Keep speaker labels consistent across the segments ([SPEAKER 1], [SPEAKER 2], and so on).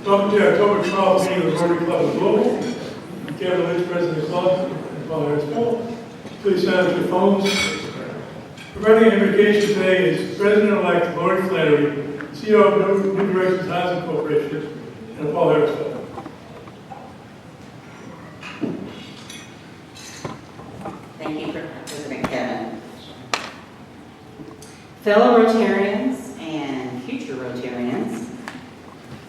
[SPEAKER 1] Welcome to the October 12th meeting of the Rotary Club of Global. I'm Kevin Lynch, President of the club, and Paul Harris. Please silence your phones. Providing invocation today is President-elect Lori Flannery, CEO of New Directions Housing Corporation, and Paul Harris.
[SPEAKER 2] Thank you, President Kevin. Fellow Rotarians and future Rotarians,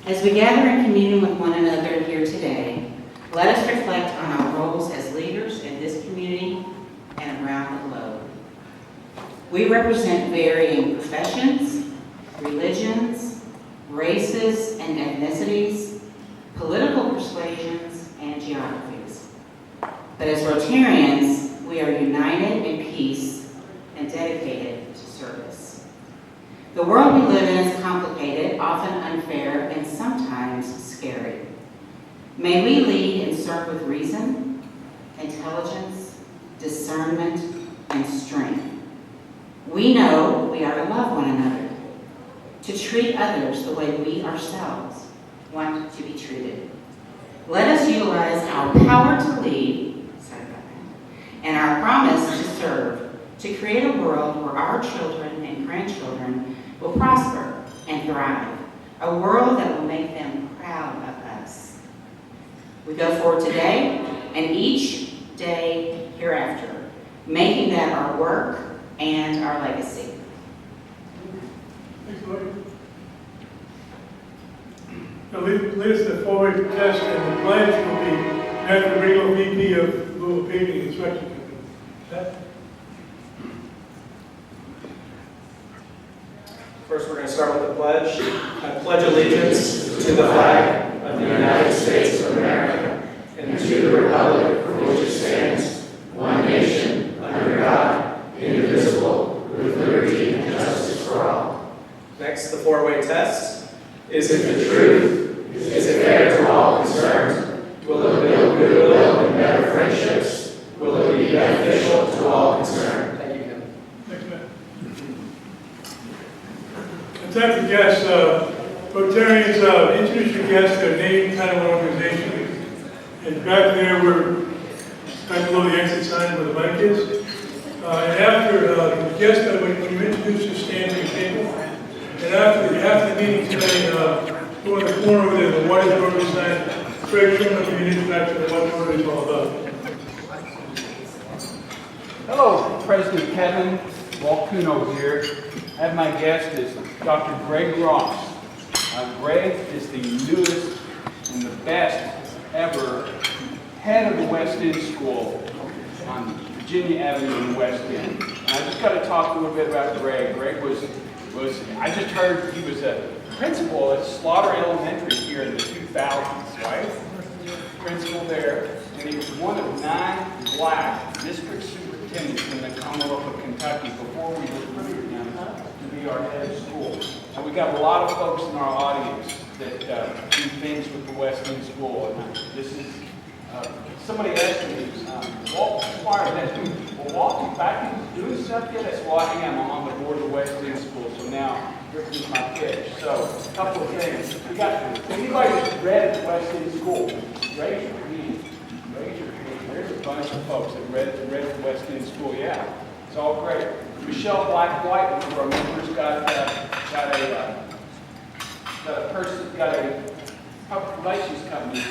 [SPEAKER 2] as we gather in communion with one another here today, let us reflect on our roles as leaders in this community and around the globe. We represent varying professions, religions, races and ethnicities, political persuasions, and geographies. But as Rotarians, we are united in peace and dedicated to service. The world we live in is complicated, often unfair, and sometimes scary. May we lead and serve with reason, intelligence, discernment, and strength. We know we are to love one another, to treat others the way we ourselves want to be treated. Let us utilize our power to lead, and our promise to serve, to create a world where our children and grandchildren will prosper and thrive, a world that will make them proud of us. We go forward today and each day hereafter, making that our work and our legacy.
[SPEAKER 1] Thanks, Lori. Now, lead us to the forward test, and the pledge will be Matthew Rigo, VP of Global Paving Construction Company.
[SPEAKER 3] First, we're going to start with the pledge. I pledge allegiance to the flag of the United States of America and to the republic for which it stands, one nation, under God, indivisible, with liberty and justice for all. Next, the four-way test. Is it the truth? Is it fair to all concerned? Will it build goodwill and better friendships? Will it be beneficial to all concerned? Thank you, Kevin.
[SPEAKER 1] Thanks, Matt. It's time for guests. Rotarians, introduce your guests, their name, title, and organization. And back there, we're right below the exit sign where the mic is. And after the guest, when you introduce your stand to your table, and after the meeting today, go in the corner over there, the What is Rotary sign. Craig Sherman will give you an introduction to what Rotary is all about.
[SPEAKER 4] Hello, President Kevin Walcuno here. I have my guest is Dr. Greg Ross. Greg is the newest and the best ever head of the West End School on Virginia Avenue in the West End. And I just got to talk a little bit about Greg. Greg was I just heard he was a principal at Slaughter Elementary here in the 2000s, right? Principal there. And he was one of 9 black district superintendents in the Commonwealth of Kentucky before we recruited him to be our head of school. And we got a lot of folks in our audience that do things with the West End School. And this is, somebody asked me, Walt Squire asked me, well, Walt, you back in doing stuff yet? I said, well, I am. I'm on the board of the West End School. So now, here's my pitch. So, a couple of things. We got, anybody that's read at the West End School, raise your hand. Raise your hand. There's a bunch of folks that read at the West End School. Yeah, it's all great. Michelle Black-White, one of our members, got a public relations company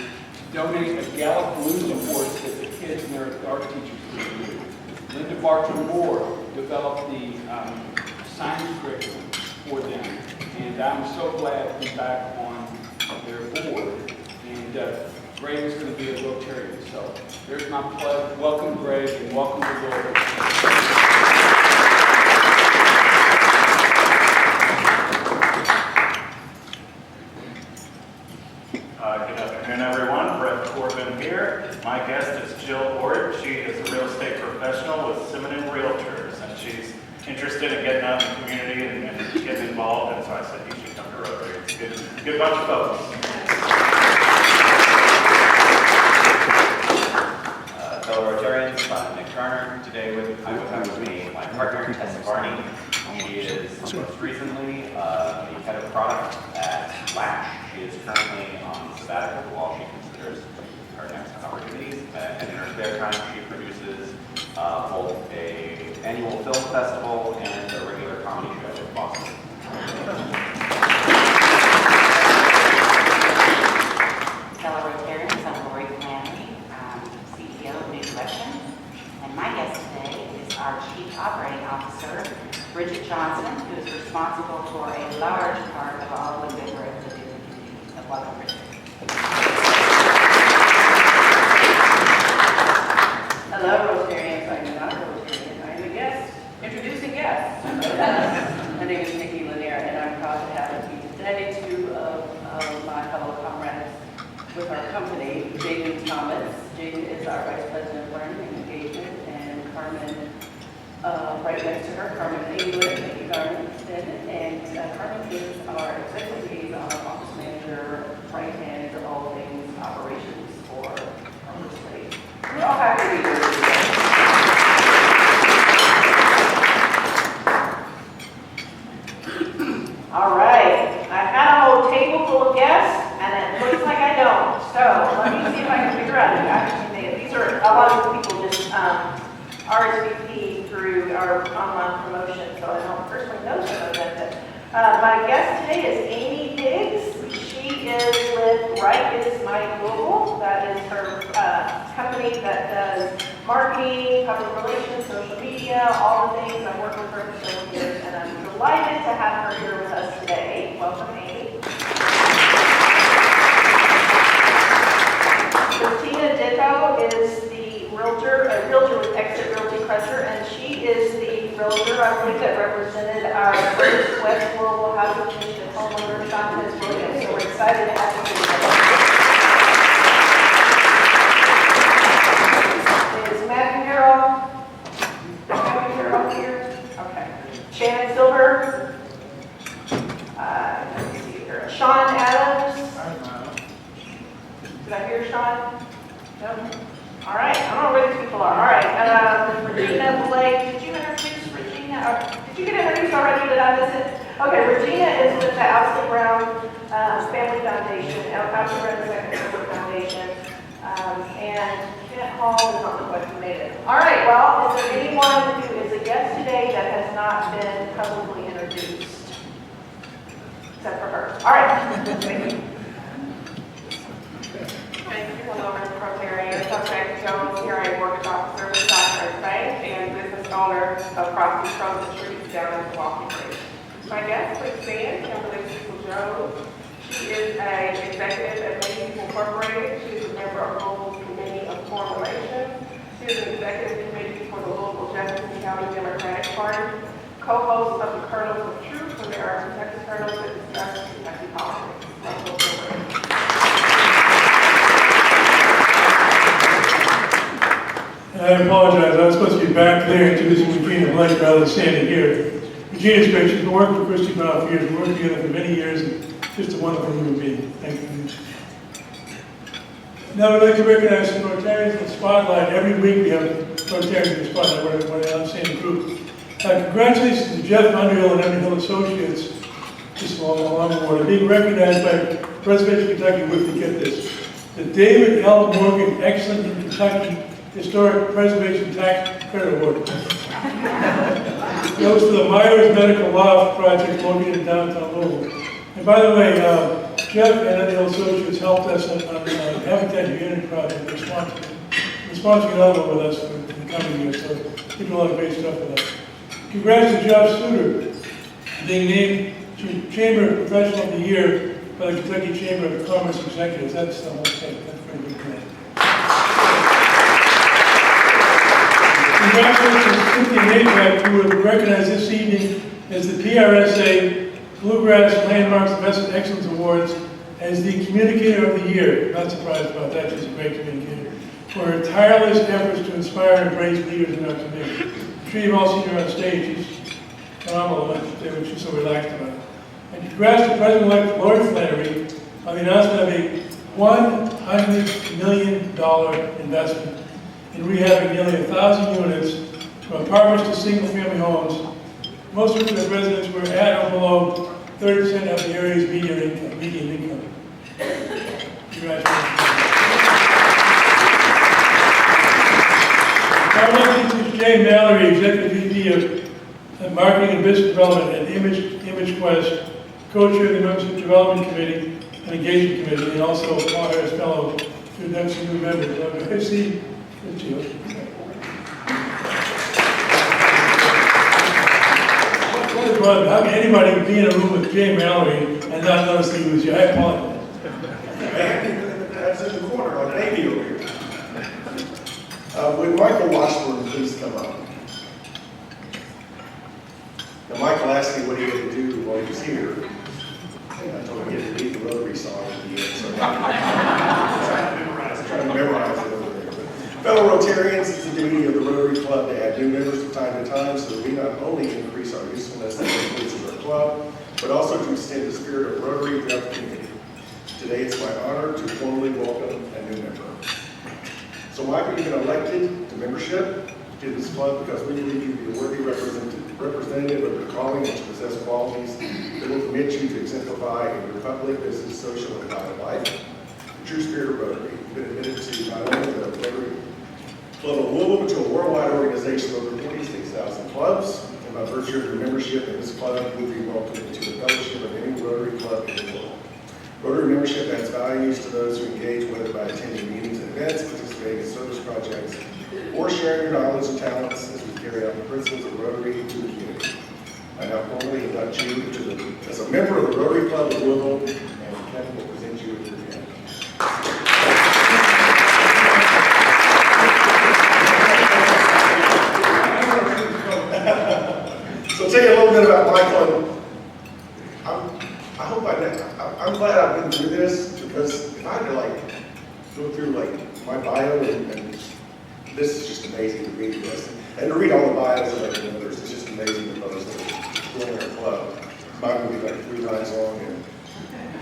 [SPEAKER 4] donate a Gallup Blues Award that the kids and their art teachers can do. Linda Bartram Moore developed the science curriculum for them, and I'm so glad to be back on their board. And Greg is going to be a Rotarian, so there's my pledge. Welcome, Greg, and welcome to Rotary.
[SPEAKER 5] Good afternoon, everyone. Brett Corbin here. My guest is Jill Ord. She is a real estate professional with Simenon Realtors, and she's interested in getting out in the community and getting involved, and so I said you should come to Rotary. It's a good bunch of folks.
[SPEAKER 6] Fellow Rotarians, I'm Nick Turner. Today with me, my partner, Tessa Barney. She is most recently the head of product at Lash, she is currently on sabbatical while she considers her next opportunities. And in her spare time, she produces both an annual film festival and a regular comedy show in Boston.
[SPEAKER 2] Fellow Rotarians, I'm Lori Flannery, CEO of New Direction, and my guest today is our Chief Operating Officer, Bridget Johnson, who is responsible for a large part of all the good work we do in the community. So welcome, Bridget.
[SPEAKER 7] Hello, Rotarians. I'm not a Rotarian. I'm a guest, introducing guests. My name is Nikki, Lanier, and I'm proud to have with me today two of my fellow comrades with our company, Jaden Thomas. Jaden is our Vice President of Learning and Engagement, and Carmen, right next to her, Carmen England, thank you, Carmen, and Carmen is our Executive Liaison, Office Manager, right hand to all things operations for Harper Slade. We're all happy to be here today. All right, I had a whole table full of guests, and it looks like I don't. So let me see if I can figure out who actually these are a lot of the people just RSVP through our online promotion, so I don't personally know some of them. But my guest today is Amy Higgs. She is with Right is My Global. That is her company that does marketing, public relations, social media, all the things. I've worked with her for several years, and I'm delighted to have her here with us today. Welcome, Amy. Christina Ditto is the a realtor with Exit Realty Crusher, and she is the realtor, I believe, that represented our first West Rural Housing Initiative homeowner, Sean Williams. So we're excited to have you here. Is Matthew Harrell here? Okay. Shannon Silver. Let me see here. Sean Adams. Did I hear Sean? No? All right, I don't know where these people are. All right, Regina Blake, did you introduce Regina? Did you get introduced already? Did I miss it? Okay, Regina is with the Owsley Brown Family Foundation, Owsley Brown Family Foundation, and Kent Hall is on the web. Made it. All right, well, is there anyone who is a guest today that has not been publicly introduced? Except for her. All right, thank you. Thank you. Hello, Mr. Rotarians. I'm Jackie Jones, here I work officer with Birthright Bank and business owner of property from the streets down in Milwaukee Bridge. My guest, please stand, Kimberly Cecil Jones. She is an executive at Macy's Incorporated. She is a member of Global Committee of Foreign Relations. She is an executive committee for the local Jefferson County Democratic Party, co-host of the Kernels of Truth, where there are Kentucky Kernels that discuss Kentucky politics.
[SPEAKER 1] I apologize, I was supposed to be back there introducing Regina Blake rather than standing here. Regina's great. She's been working with Christy Brown for years. We've worked together for many years, and just a wonderful human being. Thank you. Now I'd like to recognize some Rotarians in the spotlight. Every week we have Rotarians in the spotlight. What an outstanding group. Congratulations to Jeff Underhill and Evan Hill Associates, just along the board, being recognized by President Kentucky with, to get this, the David L. Morgan Excellent in Kentucky Historic Preservation Tax Credit Award. Goes to the Myers Medical Loft Project located in downtown Louisville. And by the way, Jeff and Evan Associates helped us on the Habitat Unit project. They're sponsoring another one with us for the coming year, so they do a lot of great stuff with us. Congrats to Josh Suter being named to Chamber Professional of the Year by the Kentucky Chamber of Commerce Executives. That's the whole thing. That's very good. Congratulations to Cynthia Maybach, who was recognized this evening as the PRSA Bluegrass Landmarks Investment Excellence Awards as the Communicator of the Year. Not surprised about that, she's a great communicator. For her tireless efforts to inspire and embrace leaders in our community. I'm sure you've all seen her on stage. She's phenomenal when she's so relaxed about it. And congrats to President-elect Lori Flannery on the announcement of a $100 million investment in rehabbing nearly 1,000 units from apartments to single-family homes, most of the residents were at or below 30% of the area's median income. Congratulations. Our next is Jay Mallory, Executive VP of Marketing and Business Development at Image Quest, co-chair of the Membership Development Committee and Engagement Committee, and also a Paul Harris Fellow to induct some new members. I see. How can anybody be in a room with Jay Mallory and not notice that he was here? I apologize.
[SPEAKER 8] That's in the corner, like baby over here. Would Michael Washburn please come up? Now, Michael asked me what he had to do while he was here. And I told him he had to read the Rotary song at the end, so I was trying to memorize it over there. Fellow Rotarians, it's the duty of the Rotary Club to add new members from time to time so that we not only increase our usefulness and influence of our club, but also to extend the spirit of Rotary throughout the community. Today, it's my honor to formally welcome a new member. So Michael, you've been elected to membership to this club because we believe you to be a worthy representative of the calling and to possess qualities that will permit you to exemplify in your public, business, social, and private life the true spirit of Rotary. You've been admitted to not only the Rotary Club of Louisville, but to a worldwide organization of over 26,000 clubs. And by virtue of your membership in this club, you will be welcomed into the fellowship of any Rotary club in the world. Rotary membership adds values to those who engage, whether by attending meetings and events, participating in service projects, or sharing your knowledge and talents as we carry out the principles of Rotary to the community. I now formally induct you as a member of the Rotary Club of Louisville, and Kevin will present you with your gift. So I'll tell you a little bit about Michael. I'm glad I've been through this because if I had to go through my bio and this is just amazing to read this. And to read all the bios of the members, it's just amazing to those that are joining our club. Mine will be 3 times long and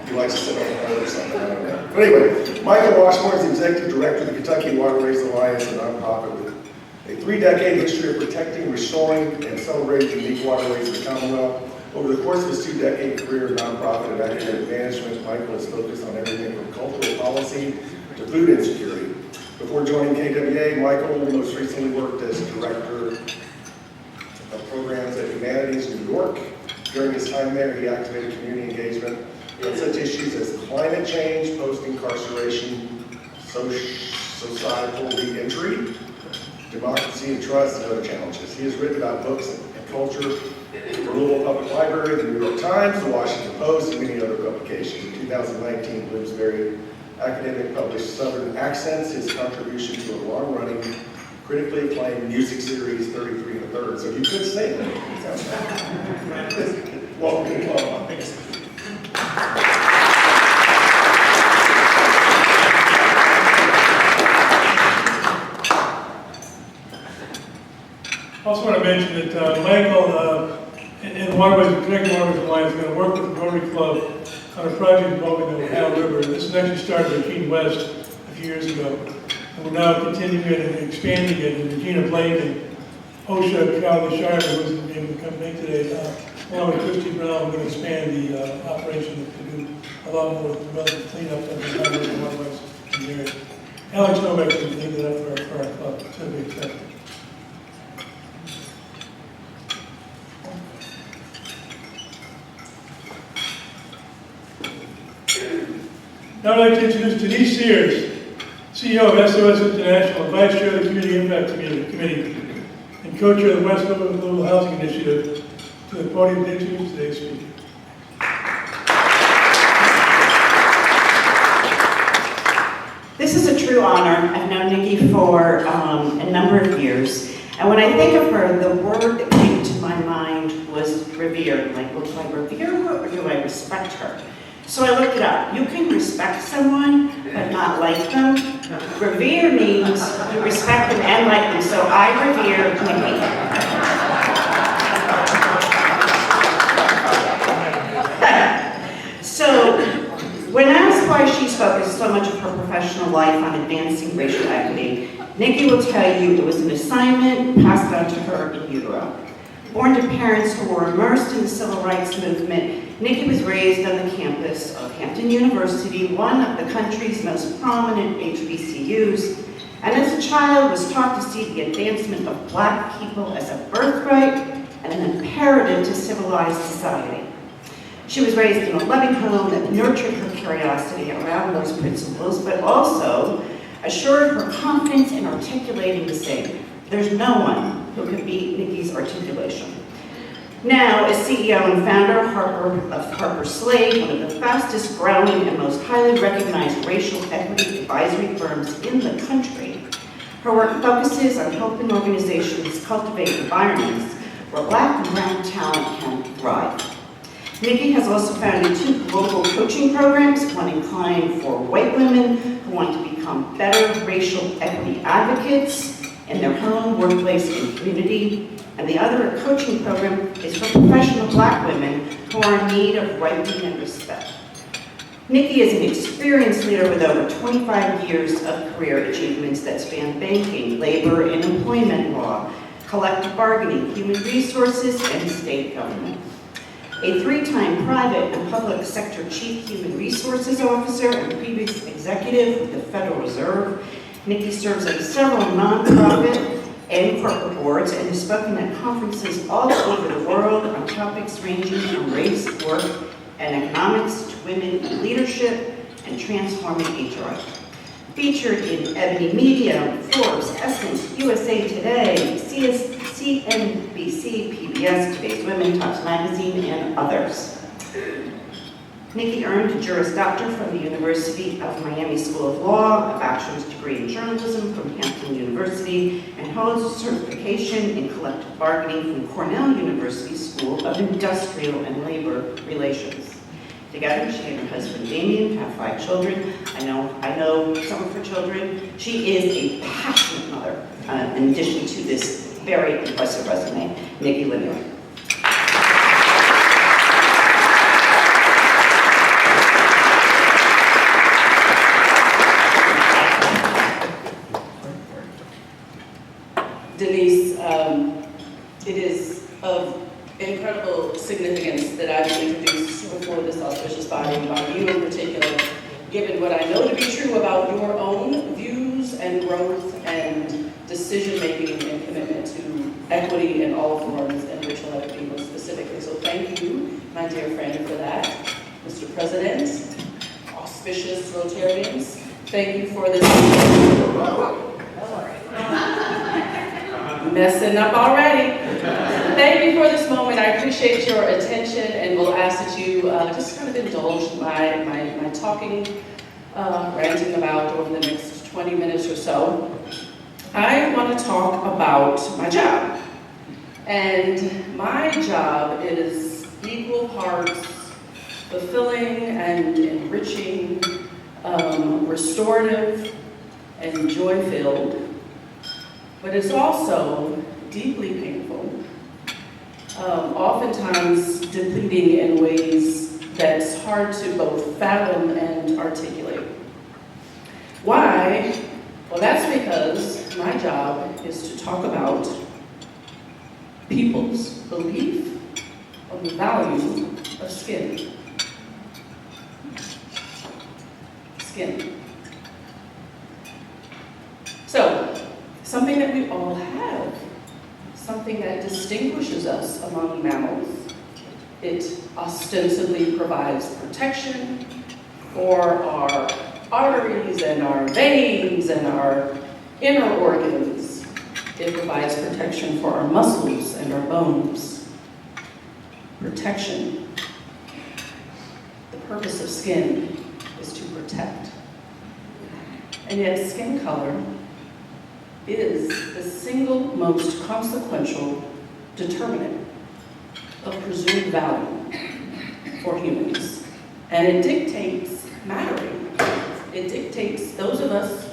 [SPEAKER 8] he likes to sit on the board or something, I don't know. But anyway, Michael Washburn is the Executive Director of the Kentucky Waterways Alliance, a nonprofit with a 3-decade history of protecting, restoring, and celebrating unique waterways in the Commonwealth. Over the course of his 2-decade career in nonprofit and academic management, Michael has focused on everything from cultural policy to food insecurity. Before joining KWA, Michael most recently worked as Director of Programs at Humanities in New York. During his time there, he activated community engagement on such issues as climate change, post-incarceration, societal re-entry, democracy and trust, and other challenges. He has written about books and culture for Louisville Public Library, the New York Times, the Washington Post, and many other publications. In 2019, Bloomsbury Academic published Southern Accents, his contribution to a long-running, critically acclaimed music series, 33 1/3. So you could sing. Welcome to the club.
[SPEAKER 1] I also want to mention that Michael, in the Waterways, the Kentucky Waterways Alliance, is going to work with the Rotary Club on a project involving the Ohio River. This is actually started at Keene West a few years ago. And we're now continuing it and expanding it. And Regina Blake and OSHA, Calvin Shire, who was able to come make today, along with Christy Brown, we're going to expand the operation to do a lot more relative cleanup of the Ohio River waterways in the area. Alex Novak is going to lead that up for our club. It's going to be exciting. Now I'd like to introduce Denise Sears, CEO of SOS International, and Vice Chair of the Community Impact Committee, and co-chair of the West Louisville Housing Initiative, to the podium to introduce today's speaker.
[SPEAKER 9] This is a true honor. I've known Nikki for a number of years. And when I think of her, the word that came to my mind was revere. Like, well, do I revere her or do I respect her? So I looked it up. You can respect someone, but not like them. Revere means you respect them and like them. So I revere Nikki. So when asked why she's focused so much of her professional life on advancing racial equity, Nikki will tell you it was an assignment passed on to her in utero. Born to parents who were immersed in the civil rights movement, Nikki was raised on the campus of Hampton University, one of the country's most prominent HBCUs, and as a child was taught to see the advancement of Black people as a birthright and an imperative to civilized society. She was raised in a loving home that nurtured her curiosity around those principles, but also assured her confidence in articulating the same. There's no one who could beat Nikki's articulation. Now, as CEO and founder of Harper Slade, one of the fastest growing and most highly recognized racial equity advisory firms in the country, her work focuses on helping organizations cultivate environments where Black and brown talent can thrive. Nikki has also founded 2 global coaching programs, one inclined for white women who want to become better racial equity advocates in their home, workplace, and community, and the other, a coaching program, is for professional Black women who are in need of ripening and respect. Nikki is an experienced leader with over 25 years of career achievements that span banking, labor and employment law, collective bargaining, human resources, and state government. A 3-time private and public sector chief human resources officer and previous executive with the Federal Reserve, Nikki serves on several nonprofit and corporate boards and has spoken at conferences all over the world on topics ranging from race, work, and economics to women in leadership and transforming HR. Featured in Ebony Media, Forbes, Essence, USA Today, CNBC, PBS, Today's Women, Tops Magazine, and others. Nikki earned a Juris Doctor from the University of Miami School of Law, a bachelor's degree in journalism from Hampton University, and holds a certification in collective bargaining from Cornell University School of Industrial and Labor Relations. Together, she and her husband Damien have 5 children. I know some of her children. She is a passionate mother, in addition to this very impressive resume. Nikki Lanier.
[SPEAKER 10] Denise, it is of incredible significance that I be introduced before this auspicious body by you in particular, given what I know to be true about your own views and growth and decision-making and commitment to equity in all forms and racial equity most specifically. So thank you, my dear friend, for that. Mr. President, auspicious Rotarians, thank you for this. Messing up already. Thank you for this moment. I appreciate your attention and will ask that you just kind of indulge my talking, ranting about over the next 20 minutes or so. I want to talk about my job. And my job is equal parts fulfilling and enriching, restorative and joy-filled. But it's also deeply painful, oftentimes depleting in ways that's hard to both fathom and articulate. Why? Well, that's because my job is to talk about people's belief of the value of skin. Skin. So, something that we all have, something that distinguishes us among mammals. It ostensibly provides protection for our arteries and our veins and our inner organs. It provides protection for our muscles and our bones. Protection. The purpose of skin is to protect. And yet skin color is the single most consequential determinant of presumed value for humans. And it dictates mattering. It dictates those of us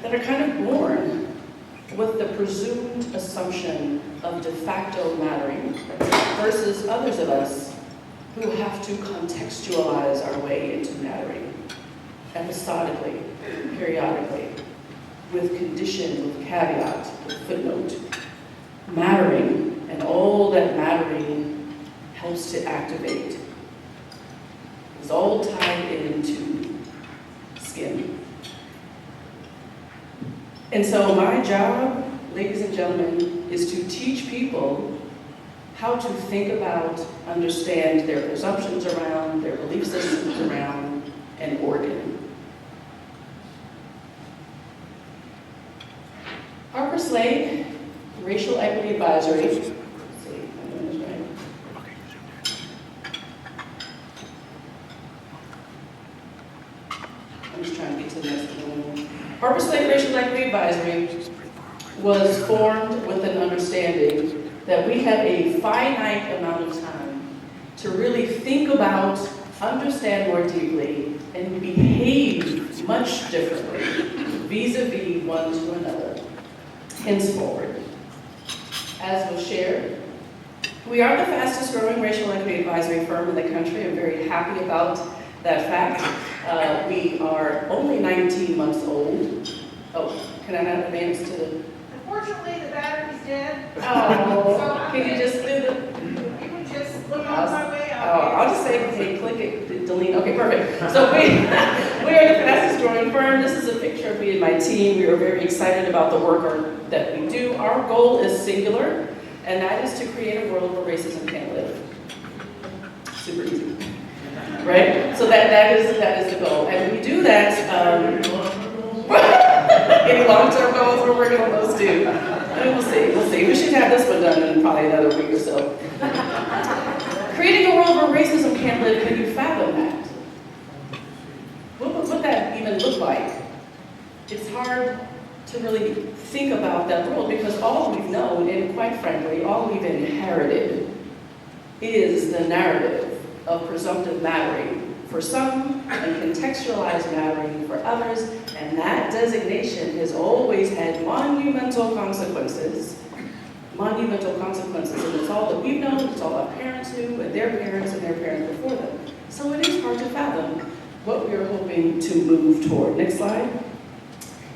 [SPEAKER 10] that are kind of born with the presumed assumption of de facto mattering versus others of us who have to contextualize our way into mattering episodically, periodically, with condition, with caveat, with footnote. Mattering, and all that mattering helps to activate is all tied into skin. And so my job, ladies and gentlemen, is to teach people how to think about, understand their presumptions around, their belief systems around an organ. Harper Slade, Racial Equity Advisory. Let's see if I'm doing this right. I'm just trying to get to the next one. Harper Slade Racial Equity Advisory was formed with an understanding that we have a finite amount of time to really think about, understand more deeply, and behave much differently vis-a-vis one to another. Henceforward, as was shared, we are the fastest growing racial equity advisory firm in the country. I'm very happy about that fact. We are only 19 months old. Oh, can I not advance to the...
[SPEAKER 7] Unfortunately, the battery's dead.
[SPEAKER 10] Oh, can you just do the...
[SPEAKER 7] You would just look on my way out.
[SPEAKER 10] I'll just say, hey, click it, delete. Okay, perfect. So we are the fastest growing firm. This is a picture of me and my team. We are very excited about the work that we do. Our goal is singular, and that is to create a world where racism can't live. Super easy, right? So that is the goal, and we do that. Any long-term goals, we're working on those too. And we'll see. We should have this one done in probably another week or so. Creating a world where racism can't live, can you fathom that? What would that even look like? It's hard to really think about that world because all we've known, and quite frankly, all we've inherited is the narrative of presumptive mattering for some and contextualized mattering for others, and that designation has always had monumental consequences, and it's all that we've known, it's all our parents knew, and their parents before them. So it is hard to fathom what we are hoping to move toward. Next slide.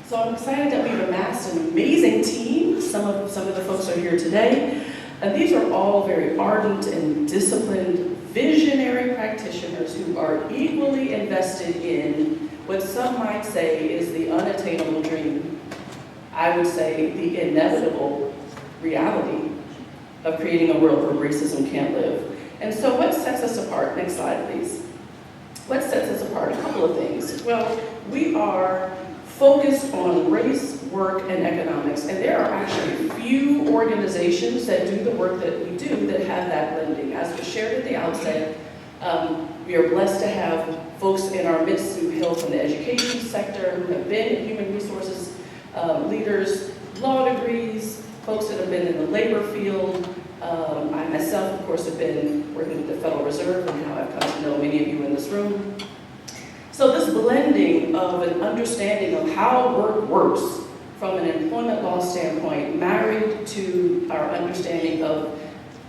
[SPEAKER 10] So I'm excited that we've amassed an amazing team. Some of the folks are here today. And these are all very ardent and disciplined, visionary practitioners who are equally invested in what some might say is the unattainable dream. I would say the inevitable reality of creating a world where racism can't live. And so what sets us apart? Next slide, please. What sets us apart? A couple of things. Well, we are focused on race, work, and economics. And there are actually few organizations that do the work that we do that have that blending. As was shared at the outset, we are blessed to have folks in our midst who hail from the education sector, who have been human resources leaders, law degrees, folks that have been in the labor field. I myself, of course, have been working with the Federal Reserve and how I've come to know many of you in this room. So this blending of an understanding of how work works from an employment law standpoint, married to our understanding of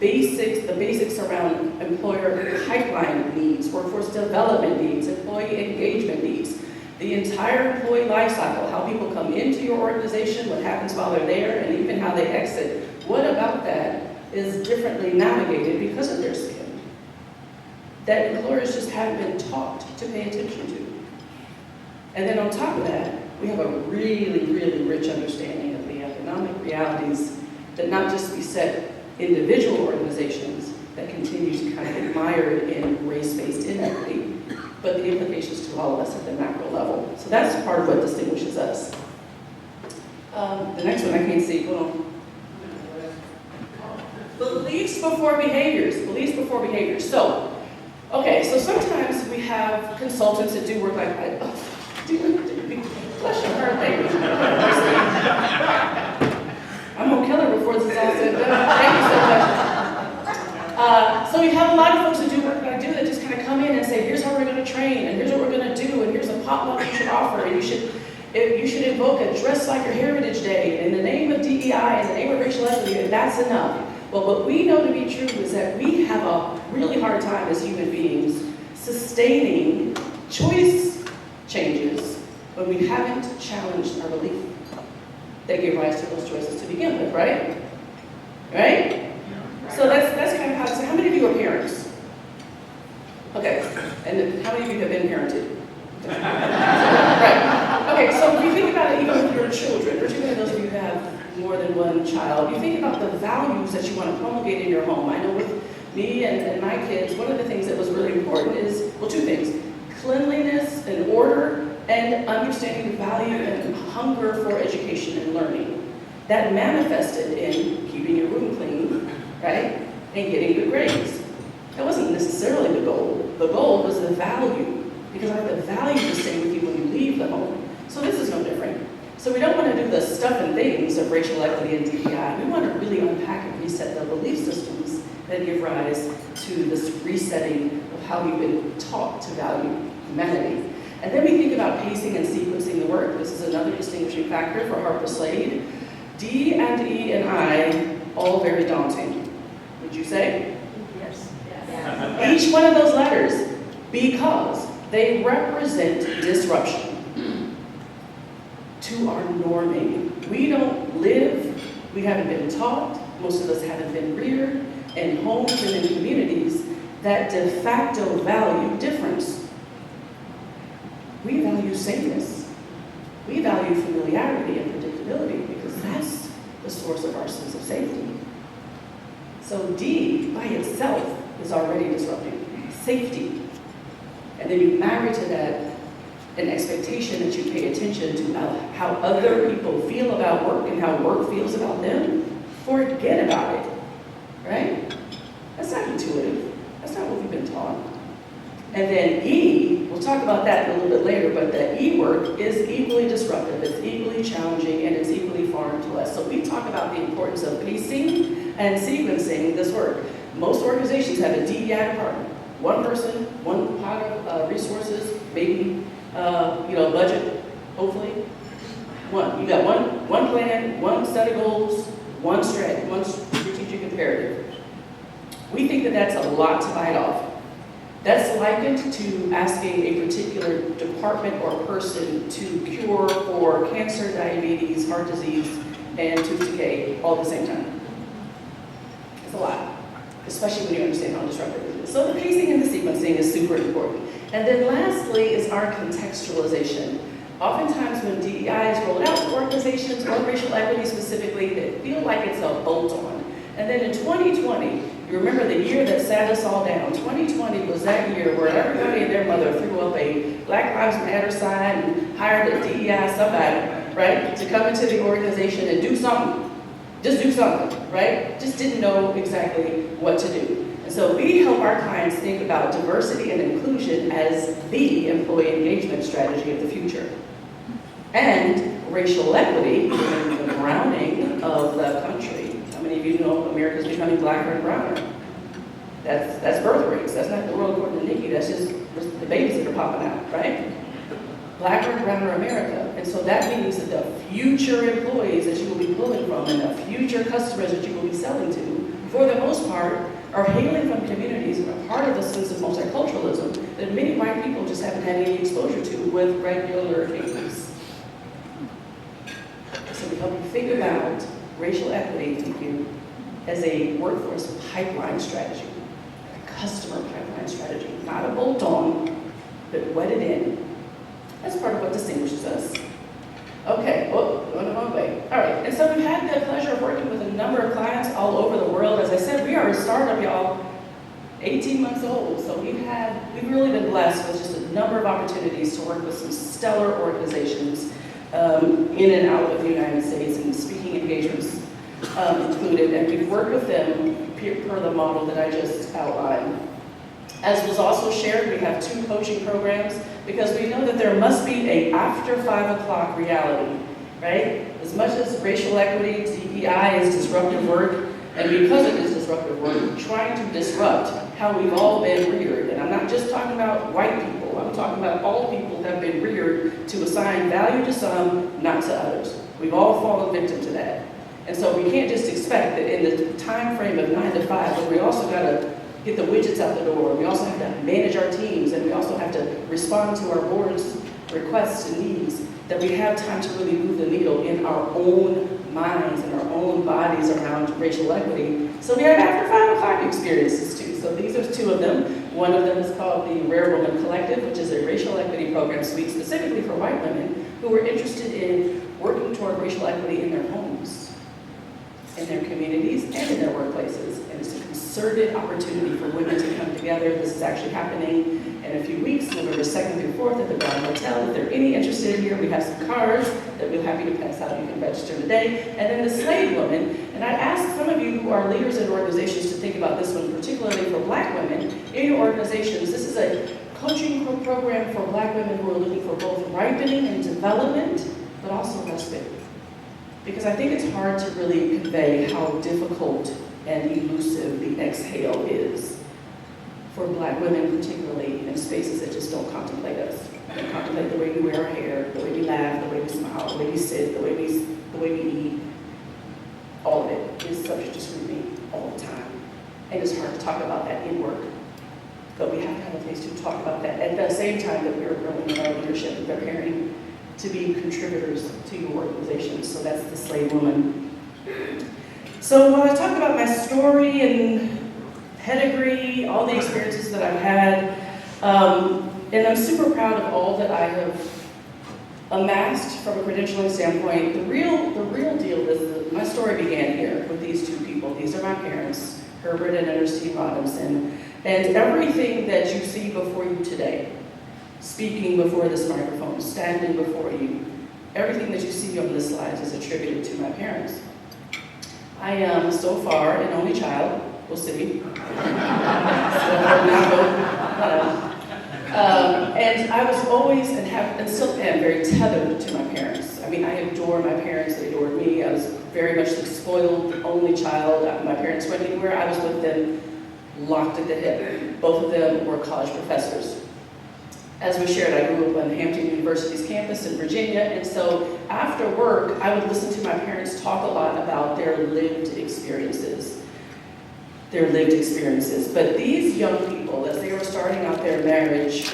[SPEAKER 10] the basics around employer pipeline needs, workforce development needs, employee engagement needs, the entire employee life cycle, how people come into your organization, what happens while they're there, and even how they exit. What about that is differently navigated because of their skin that employers just haven't been taught to pay attention to? And then on top of that, we have a really, really rich understanding of the economic realities that not just beset individual organizations that continue to kind of get mired in race-based inequity, but the implications to all of us at the macro level. So that's part of what distinguishes us. The next one I can't see, hold on. Beliefs before behaviors. So, okay, so sometimes we have consultants that do work like, bless your heart, baby. I'm gonna kill her before this is all said and done. Thank you so much. So we have a lot of folks that do work like I do that just kind of come in and say, here's how we're gonna train, and here's what we're gonna do, and here's a potluck you should offer, and you should invoke a Dress Like Your Heritage Day in the name of DEI, in the name of racial equity, and that's enough. But what we know to be true is that we have a really hard time as human beings sustaining choice changes when we haven't challenged our belief that give rise to those choices to begin with, right? Right? So that's kind of how many of you are parents? Okay, and And how many of you have been parented? Right. Okay, so if you think about it, even with your children, particularly those of you who have more than one child, you think about the values that you want to promulgate in your home. I know with me and my kids, one of the things that was really important is, well, two things: cleanliness and order, and understanding the value and hunger for education and learning. That manifested in keeping your room clean, right, and getting good grades. That wasn't necessarily the goal. The goal was the value, because I have the value to stay with you when you leave the home. So this is no different. So we don't want to do the stuff and things of racial equity and DEI. We want to really unpack and reset the belief systems that give rise to this resetting of how we've been taught to value humanity. And then we think about pacing and sequencing the work. This is another distinguishing factor for Harper Slade. D and E and I, all very daunting. Would you say?
[SPEAKER 7] Yes.
[SPEAKER 10] Each one of those letters, because they represent disruption to our norming. We don't live, we haven't been taught, most of us haven't been reared in homes and in communities that de facto value difference. We value sameness. We value familiarity and predictability because that's the source of our sense of safety. So D by itself is already disrupting safety. And then you marry to that an expectation that you pay attention to how other people feel about work and how work feels about them. Forget about it, right? That's not intuitive. That's not what we've been taught. And then E, we'll talk about that a little bit later, but the E work is equally disruptive, it's equally challenging, and it's equally foreign to us. So we talk about the importance of pacing and sequencing this work. Most organizations have a DEI department. One person, one pot of resources, maybe budget, hopefully. One. You got one plan, one set of goals, one strategic imperative. We think that that's a lot to bite off. That's likened to asking a particular department or person to cure for cancer, diabetes, heart disease, and tooth decay all at the same time. It's a lot, especially when you understand how disruptive it is. So the pacing and the sequencing is super important. And then lastly is our contextualization. Oftentimes when DEI is rolled out to organizations or racial equity specifically, they feel like it's a bolt-on. And then in 2020, you remember the year that sat us all down. 2020 was that year where everybody and their mother threw up a Black Lives Matter sign and hired a DEI somebody, right, to come into the organization and do something. Just do something, right? Just didn't know exactly what to do. And so we help our clients think about diversity and inclusion as the employee engagement strategy of the future. And racial equity, the browning of the country. How many of you know America's becoming blacker and browner? That's birth rates. That's not the world according to Nikki. That's just the babies that are popping out, right? Blacker and browner America. And so that means that the future employees that you will be pulling from and the future customers that you will be selling to, for the most part, are hailing from communities that are part of the sense of multiculturalism that many white people just haven't had any exposure to with regular cases. So we help you think about racial equity, thank you, as a workforce pipeline strategy, a customer pipeline strategy, not a bolt-on, but wedded in. That's part of what distinguishes us. Okay, going the wrong way. All right, and so we've had the pleasure of working with a number of clients all over the world. As I said, we are a startup, y'all, 18 months old. So we've really been blessed with just a number of opportunities to work with some stellar organizations in and out of the United States, and speaking engagements included. And we've worked with them per the model that I just outlined. As was also shared, we have 2 coaching programs because we know that there must be a after 5 o'clock reality, right? As much as racial equity, DEI is disruptive work, and because it is disruptive work, trying to disrupt how we've all been reared. And I'm not just talking about white people, I'm talking about all people have been reared to assign value to some, not to others. We've all fallen victim to that. And so we can't just expect that in the time frame of 9 to 5, but we also got to get the widgets out the door. We also have to manage our teams, and we also have to respond to our board's requests and needs, that we have time to really move the needle in our own minds and our own bodies around racial equity. So we have after 5 o'clock experiences too. So these are 2 of them. One of them is called the Rare Woman Collective, which is a racial equity program suite specifically for white women who are interested in working toward racial equity in their homes, in their communities, and in their workplaces. And it's a concerted opportunity for women to come together. This is actually happening in a few weeks, November 2nd through 4th at the Brown Hotel. If there are any interested here, we have some cards that we're happy to pass out. You can register today. And then the Slade Woman, and I ask some of you who are leaders in organizations to think about this one, particularly for Black women in your organizations. This is a coaching program for Black women who are looking for both ripening and development, but also respite. Because I think it's hard to really convey how difficult and elusive the exhale is for Black women, particularly in spaces that just don't contemplate us. They don't contemplate the way we wear our hair, the way we laugh, the way we smile, the way we sit, the way we eat. All of it is subject to scrutiny all the time. And it's hard to talk about that in work. But we have to have a place to talk about that at the same time that we're growing in our leadership and preparing to be contributors to your organization. So that's the Slade Woman. So when I talk about my story and pedigree, all the experiences that I've had, and I'm super proud of all that I have amassed from a credentialing standpoint. The real deal is that my story began here with these two people. These are my parents, Herbert and Ernestine Robinson, and everything that you see before you today, speaking before this microphone, standing before you, everything that you see on this slide is attributed to my parents. I am so far an only child. We'll see. And I was always and still am very tethered to my parents. I mean, I adore my parents. They adored me. I was very much the spoiled, only child. My parents went anywhere. I was with them, locked at the hip. Both of them were college professors. As we shared, I grew up on Hampton University's campus in Virginia, and so after work, I would listen to my parents talk a lot about their lived experiences. But these young people, as they were starting out their marriage,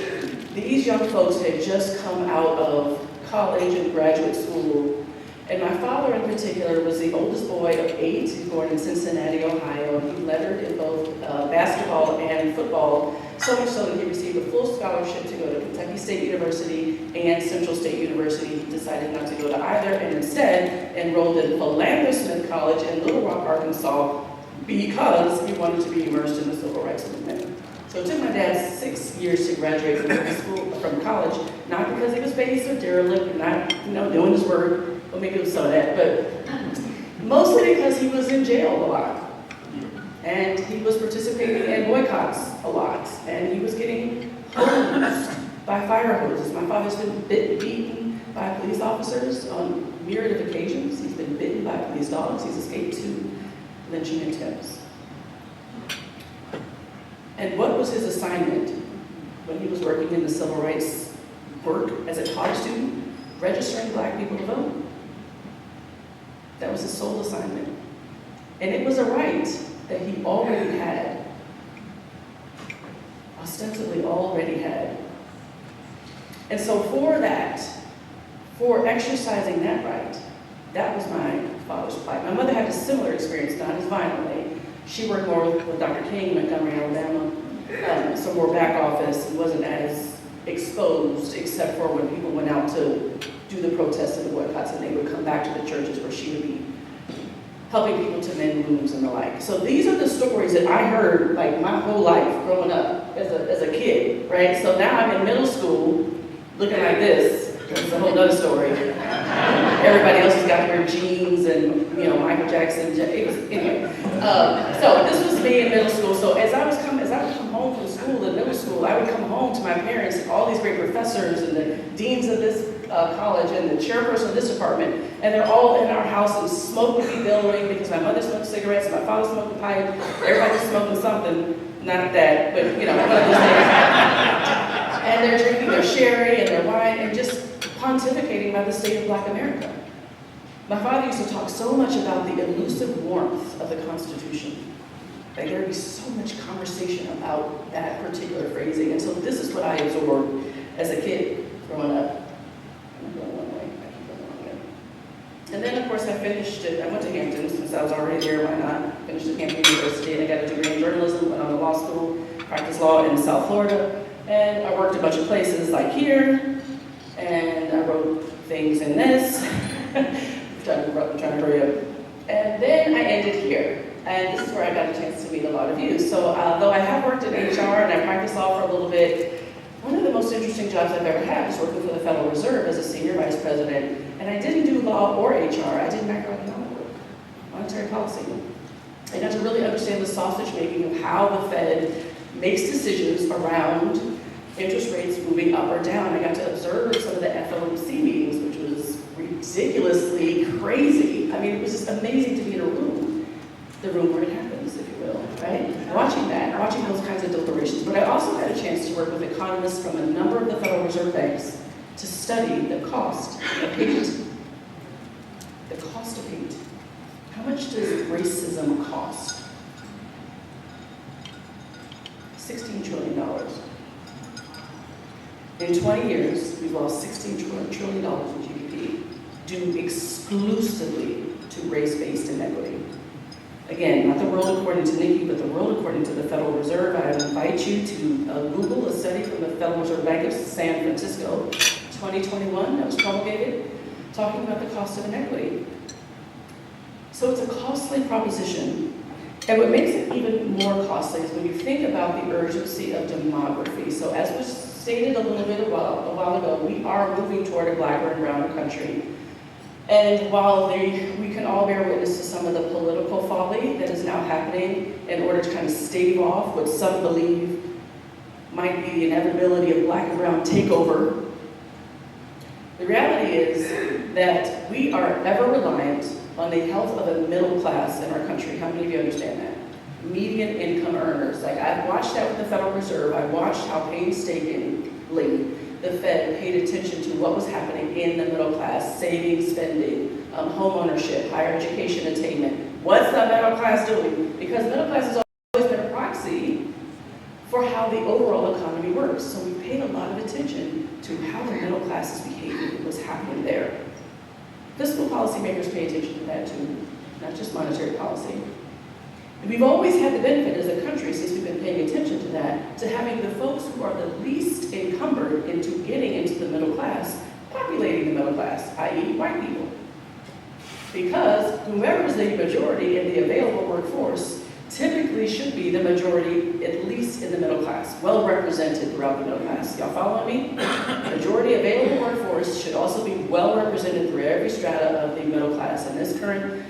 [SPEAKER 10] these young folks had just come out of college and graduate school. And my father in particular was the oldest boy of 8. He was born in Cincinnati, Ohio. He lettered in both basketball and football, so much so that he received a full scholarship to go to Kentucky State University and Central State University. He decided not to go to either and instead enrolled in Philander Smith College in Little Rock, Arkansas, because he wanted to be immersed in the civil rights movement. So it took my dad 6 years to graduate from college, not because he was base or derelict and not doing his work. Well, maybe it was some of that, but mostly because he was in jail a lot. And he was participating in boycotts a lot. And he was getting hosed by fire hoses. My father's been beaten by police officers on myriad of occasions. He's been bitten by police dogs. He's escaped 2 lynching attempts. And what was his assignment when he was working in the civil rights work as a college student? Registering Black people to vote. That was his sole assignment. And it was a right that he already had, ostensibly already had. And so for exercising that right, that was my father's plight. My mother had a similar experience, not as violently. She worked more with Dr. King in Montgomery, Alabama, some more back office, and wasn't as exposed, except for when people went out to do the protests and the boycotts, and they would come back to the churches where she would be helping people to mend wounds and the like. So these are the stories that I heard like my whole life growing up as a kid, right? So now I'm in middle school looking like this. It's a whole other story. Everybody else has got their jeans and, Michael Jackson. Anyway. So this was me in middle school. So as I would come home from school in middle school, I would come home to my parents and all these great professors and the deans of this college and the chairperson of this department, and they're all in our house, and smoke would be billowing because my mother smoked cigarettes, my father smoked a pipe, everybody's smoking something, not that, but one of those things. And they're drinking their sherry and their wine and just pontificating about the state of Black America. My father used to talk so much about the elusive warmth of the Constitution. Like there would be so much conversation about that particular phrasing. And so this is what I absorbed as a kid growing up. I'm going one way, I keep going one way. And then of course I went to Hampton since I was already there, why not? Finished at Hampton University and I got a degree in journalism, went on to law school, practiced law in South Florida, and I worked a bunch of places like here, and I wrote things in this, trying to hurry up. And then I ended here, and this is where I got a chance to meet a lot of you. So though I have worked in HR and I practiced law for a little bit, one of the most interesting jobs I've ever had was working for the Federal Reserve as a senior vice president, and I didn't do law or HR, I did macroeconomic work, monetary policy. I got to really understand the sausage making of how the Fed makes decisions around interest rates moving up or down. I got to observe some of the FOMC meetings, which was ridiculously crazy. I mean, it was just amazing to be in a room, the room where it happens, if you will, right? Watching that, watching those kinds of deliberations. But I also had a chance to work with economists from a number of the Federal Reserve banks to study the cost of hate. The cost of hate. How much does racism cost? $16 trillion. In 20 years, we've lost $16 trillion in GDP due exclusively to race-based inequity. Again, not the world according to Nikki, but the world according to the Federal Reserve. I invite you to Google a study from the Federal Reserve Bank of San Francisco, 2021, that was promulgated, talking about the cost of inequity. So it's a costly proposition. And what makes it even more costly is when you think about the urgency of demography. So as was stated a little bit a while ago, we are moving toward a blacker and browner country. And while we can all bear witness to some of the political folly that is now happening in order to kind of stave off what some believe might be the inevitability of black and brown takeover, the reality is that we are ever reliant on the health of a middle class in our country. How many of you understand that? Median income earners. Like, I've watched that with the Federal Reserve. I watched how painstakingly the Fed paid attention to what was happening in the middle class, saving, spending, home ownership, higher education attainment. What's the middle class doing? Because middle class has always been a proxy for how the overall economy works. So we paid a lot of attention to how the middle class is behaving and what's happening there. Fiscal policymakers pay attention to that too, not just monetary policy. And we've always had the benefit as a country, since we've been paying attention to that, to having the folks who are the least encumbered into getting into the middle class, populating the middle class, i.e. white people. Because whoever is the majority in the available workforce typically should be the majority, at least in the middle class, well represented throughout the middle class. Y'all following me? Majority available workforce should also be well represented through every strata of the middle class. In this current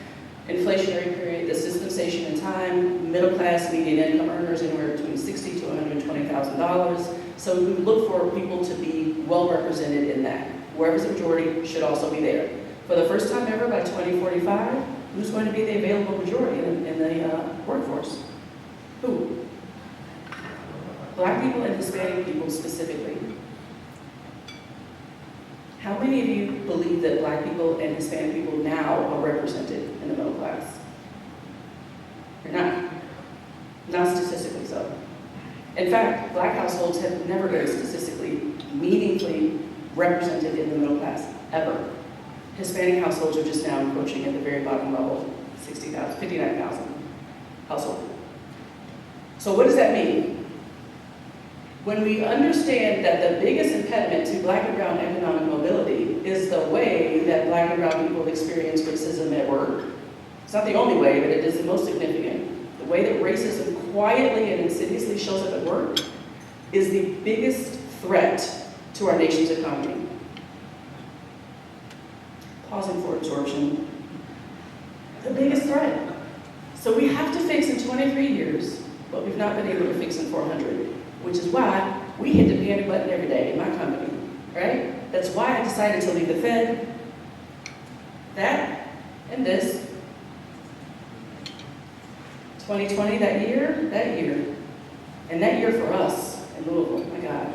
[SPEAKER 10] inflationary period, this dispensation in time, middle class median income earners anywhere between $60,000 to $120,000. So we look for people to be well represented in that. Wherever's the majority should also be there. For the first time ever, by 2045, who's going to be the available majority in the workforce? Who? Black people and Hispanic people specifically. How many of you believe that black people and Hispanic people now are represented in the middle class? You're not. Not statistically so. In fact, black households have never been statistically meaningfully represented in the middle class, ever. Hispanic households are just now encroaching at the very bottom level, 59,000 households. So what does that mean? When we understand that the biggest impediment to black and brown economic mobility is the way that black and brown people experience racism at work, it's not the only way, but it is the most significant. The way that racism quietly and insidiously shows up at work is the biggest threat to our nation's economy. Pausing for absorption. The biggest threat. So we have to fix in 23 years what we've not been able to fix in 400, which is why we hit the panic button every day in my company, right? That's why I decided to leave the Fed. That and this. 2020, that year, and that year for us in Louisville, my God.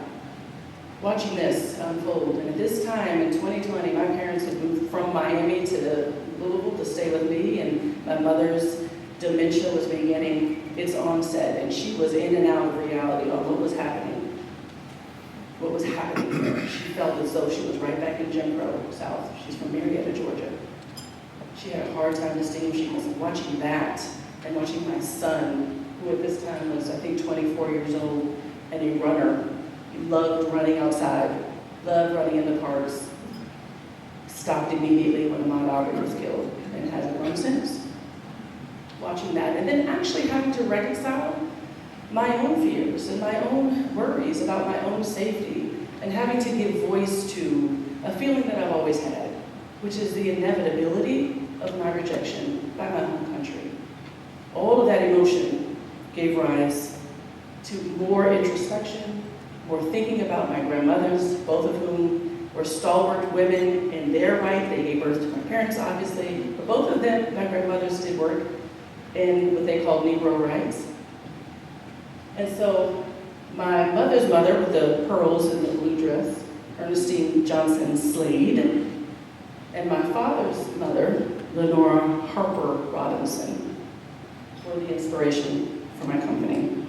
[SPEAKER 10] Watching this unfold, and at this time in 2020, my parents had moved from Miami to Louisville to stay with me, and my mother's dementia was beginning its onset, and she was in and out of reality on what was happening. What was happening. She felt as though she was right back in Jim Crow South. She's from Marietta, Georgia. She had a hard time distinguishing us. Watching that and watching my son who at this time was, I think, 24 years old, and a runner. He loved running outside, loved running in the parks, stopped immediately when Ahmaud Arbery was killed, and hasn't run since. Watching that, and then actually having to reconcile my own fears and my own worries about my own safety, and having to give voice to a feeling that I've always had, which is the inevitability of my rejection by my home country. All of that emotion gave rise to more introspection, more thinking about my grandmothers, both of whom were stalwart women in their right. They gave birth to my parents, obviously, but both of them, my grandmothers, did work in what they called Negro rights. And so my mother's mother, with the pearls and the blue dress, Ernestine Johnson Slade, and my father's mother, Lenora Harper Robinson, were the inspiration for my company.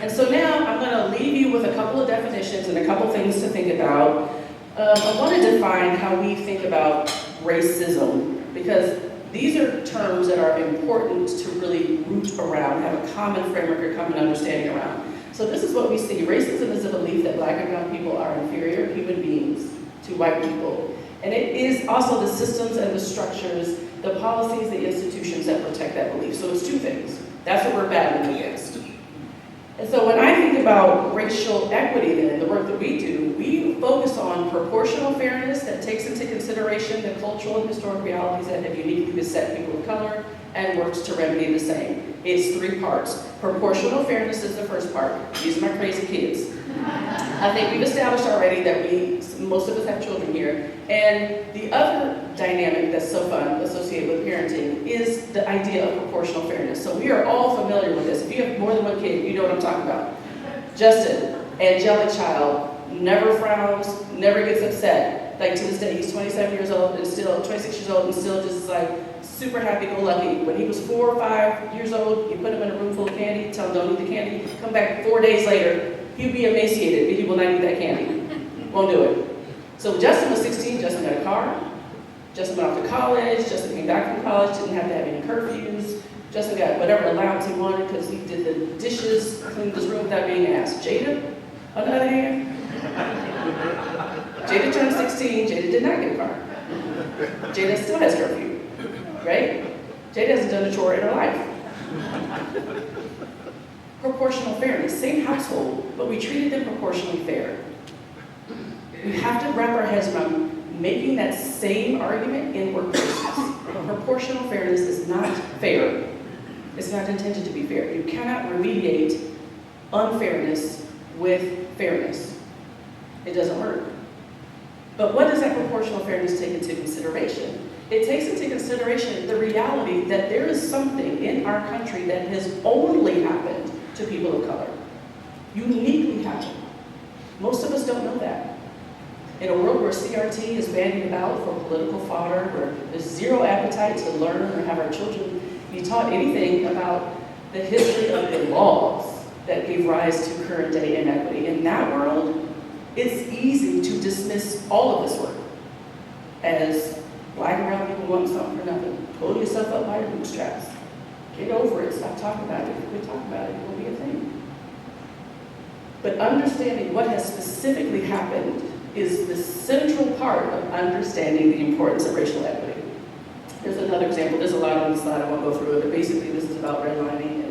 [SPEAKER 10] And so now I'm going to leave you with a couple of definitions and a couple things to think about. I want to define how we think about racism, because these are terms that are important to really root around, have a common framework or common understanding around. So this is what we see. Racism is a belief that Black and brown people are inferior human beings to white people. And it is also the systems and the structures, the policies, the institutions that protect that belief. So it's two things. That's what we're battling against. And so when I think about racial equity then, the work that we do, we focus on proportional fairness that takes into consideration the cultural and historic realities that have uniquely beset people of color and works to remedy the same. It's three parts. Proportional fairness is the first part. These are my crazy kids. I think we've established already that most of us have children here. And the other dynamic that's so fun associated with parenting is the idea of proportional fairness. So we are all familiar with this. If you have more than one kid, you know what I'm talking about. Justin, angelic child, never frowns, never gets upset. Like to this day, he's 27 years old and still 26 years old and still just like super happy-go-lucky. When he was 4 or 5 years old, you put him in a room full of candy, tell him don't eat the candy, come back 4 days later, he'd be emaciated, but he will not eat that candy. Won't do it. So Justin was 16, Justin got a car, Justin went off to college, Justin came back from college, didn't have to have any curfews, Justin got whatever allowance he wanted because he did the dishes, cleaned his room without being asked. Jada, on the other hand, Jada turned 16, Jada did not get a car. Jada still has curfew, right? Jada hasn't done a chore in her life. Proportional fairness, same household, but we treated them proportionally fair. We have to wrap our heads around making that same argument in workplaces. Proportional fairness is not fair. It's not intended to be fair. You cannot remediate unfairness with fairness. It doesn't work. But what does that proportional fairness take into consideration? It takes into consideration the reality that there is something in our country that has only happened to people of color. Uniquely happened. Most of us don't know that. In a world where CRT is bandied about for political fodder, where there's zero appetite to learn or have our children be taught anything about the history of the laws that gave rise to current day inequity. In that world, it's easy to dismiss all of this work as Black and brown people want something for nothing. Pull yourself up by your bootstraps. Get over it. Stop talking about it. If you quit talking about it, it will be a thing. But understanding what has specifically happened is the central part of understanding the importance of racial equity. There's another example. There's a lot on the slide. I won't go through it, but basically this is about redlining.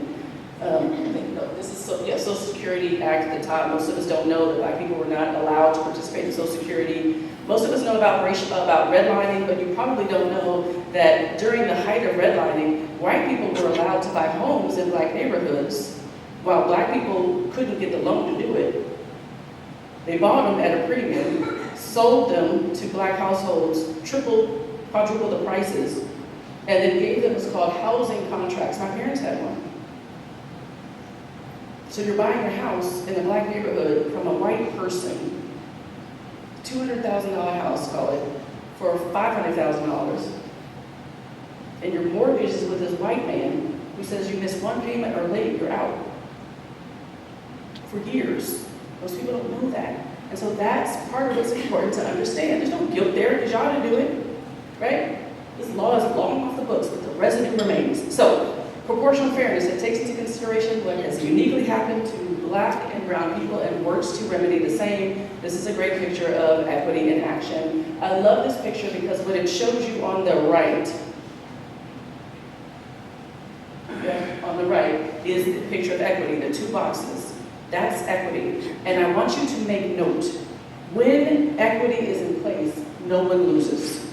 [SPEAKER 10] And this is Social Security Act at the top. Most of us don't know that Black people were not allowed to participate in Social Security. Most of us know about redlining, but you probably don't know that during the height of redlining, white people were allowed to buy homes in Black neighborhoods, while Black people couldn't get the loan to do it. They bought them at a premium, sold them to Black households, triple, quadruple the prices, and then gave them what's called housing contracts. My parents had one. So you're buying a house in a Black neighborhood from a white person, $200,000 house, call it, for $500,000. And your mortgage is with this white man who says you miss one payment or late, you're out. For years. Most people don't know that. And so that's part of what's important to understand. There's no guilt there because y'all didn't do it, right? This law is long off the books, but the residue remains. So Proportional fairness, it takes into consideration what has uniquely happened to Black and brown people and works to remedy the same. This is a great picture of equity in action. I love this picture because what it shows you on the right, on the right, is the picture of equity, the two boxes. That's equity. And I want you to make note, when equity is in place, no one loses.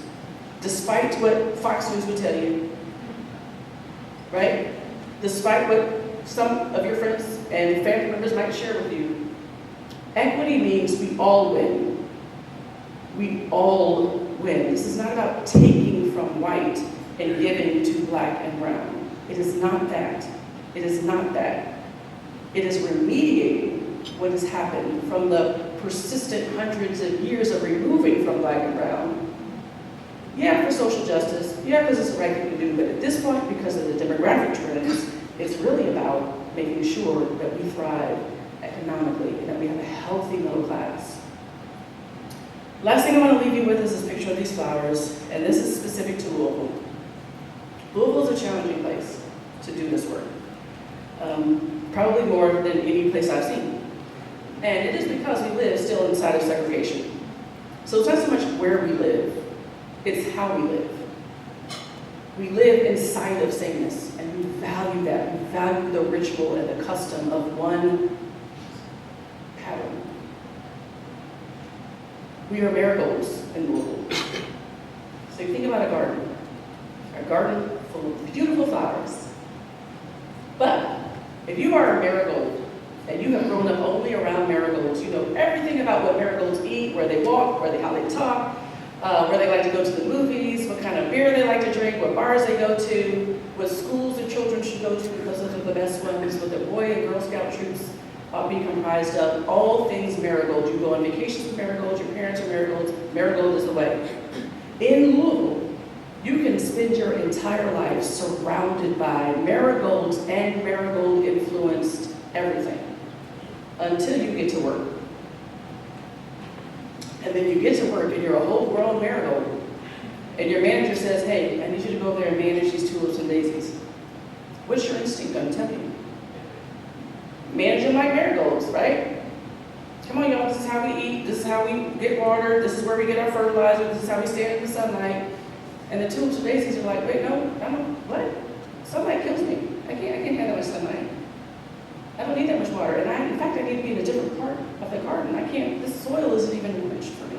[SPEAKER 10] Despite what Fox News would tell you, right? Despite what some of your friends and family members might share with you, equity means we all win. We all win. This is not about taking from white and giving to Black and brown. It is not that. It is not that. It is remediating what has happened from the persistent hundreds of years of removing from Black and brown. Yeah, for social justice, yeah, because it's the right thing to do, but at this point, because of the demographic trends, it's really about making sure that we thrive economically and that we have a healthy middle class. Last thing I want to leave you with is this picture of these flowers, and this is specific to Louisville. Louisville is a challenging place to do this work, probably more than any place I've seen. And it is because we live still inside of segregation. So it's not so much where we live, it's how we live. We live inside of sameness, and we value that. We value the ritual and the custom of one pattern. We are marigolds in Louisville. So you think about a garden full of beautiful flowers. But if you are a marigold, and you have grown up only around marigolds, you know everything about what marigolds eat, where they walk, how they talk, where they like to go to the movies, what kind of beer they like to drink, what bars they go to, what schools the children should go to because those are the best ones, what the Boy and Girl Scout troops ought to be comprised of, all things marigold. You go on vacations with marigolds, your parents are marigolds, marigold is the way. In Louisville, you can spend your entire life surrounded by marigolds and marigold-influenced everything until you get to work. And then you get to work and you're a whole grown marigold. And your manager says, hey, I need you to go over there and manage these tulips and daisies. What's your instinct gonna tell you? Manage them like marigolds, right? Come on, y'all, this is how we eat, this is how we get water, this is where we get our fertilizer, this is how we stand in the sunlight. And the tulips and daisies are like, wait, no, what? Sunlight kills me. I can't have that much sunlight. I don't need that much water. And in fact, I need to be in a different part of the garden. This soil isn't even rich for me.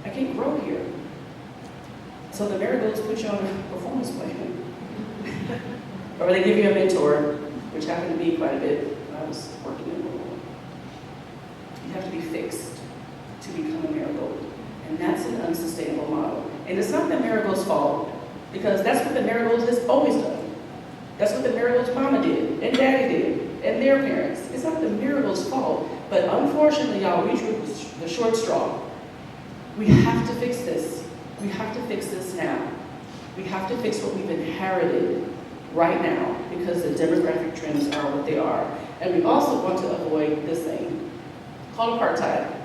[SPEAKER 10] I can't grow here. So the marigolds put you on a performance plan. Or they give you a mentor, which happened to be quite a bit when I was working in the world. You have to be fixed to become a marigold. And that's an unsustainable model. And it's not the marigold's fault, because that's what the marigold has always done. That's what the marigold's mama did, and daddy did, and their parents. It's not the marigold's fault, but unfortunately, y'all, we drew the short straw. We have to fix this. We have to fix this now. We have to fix what we've inherited right now, because the demographic trends are what they are. And we also want to avoid this thing called apartheid.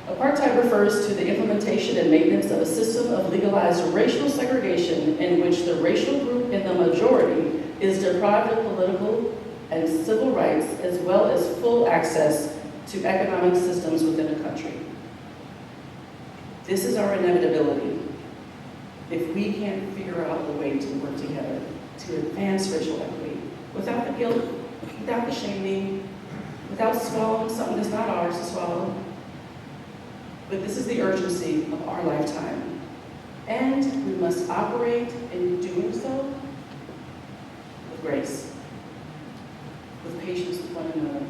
[SPEAKER 10] Apartheid refers to the implementation and maintenance of a system of legalized racial segregation in which the racial group in the majority is deprived of political and civil rights, as well as full access to economic systems within a country. This is our inevitability if we can't figure out a way to work together to advance racial equity without the guilt, without the shaming, without swallowing something that's not ours to swallow. But this is the urgency of our lifetime. And we must operate in doing so with grace, with patience with one another,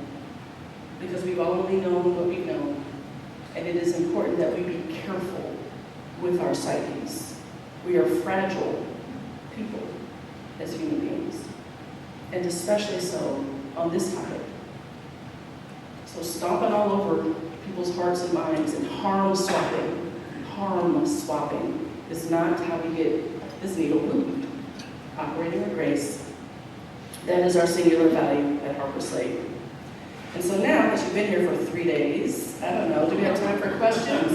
[SPEAKER 10] because we've only known what we've known. And it is important that we be careful with our psyches. We are fragile people as human beings, and especially so on this topic. So stomping all over people's hearts and minds and harm swapping is not how we get this needle moved. Operating with grace, that is our singular value at Harper Slade. And so now that you've been here for 3 days, I don't know, do we have time for questions?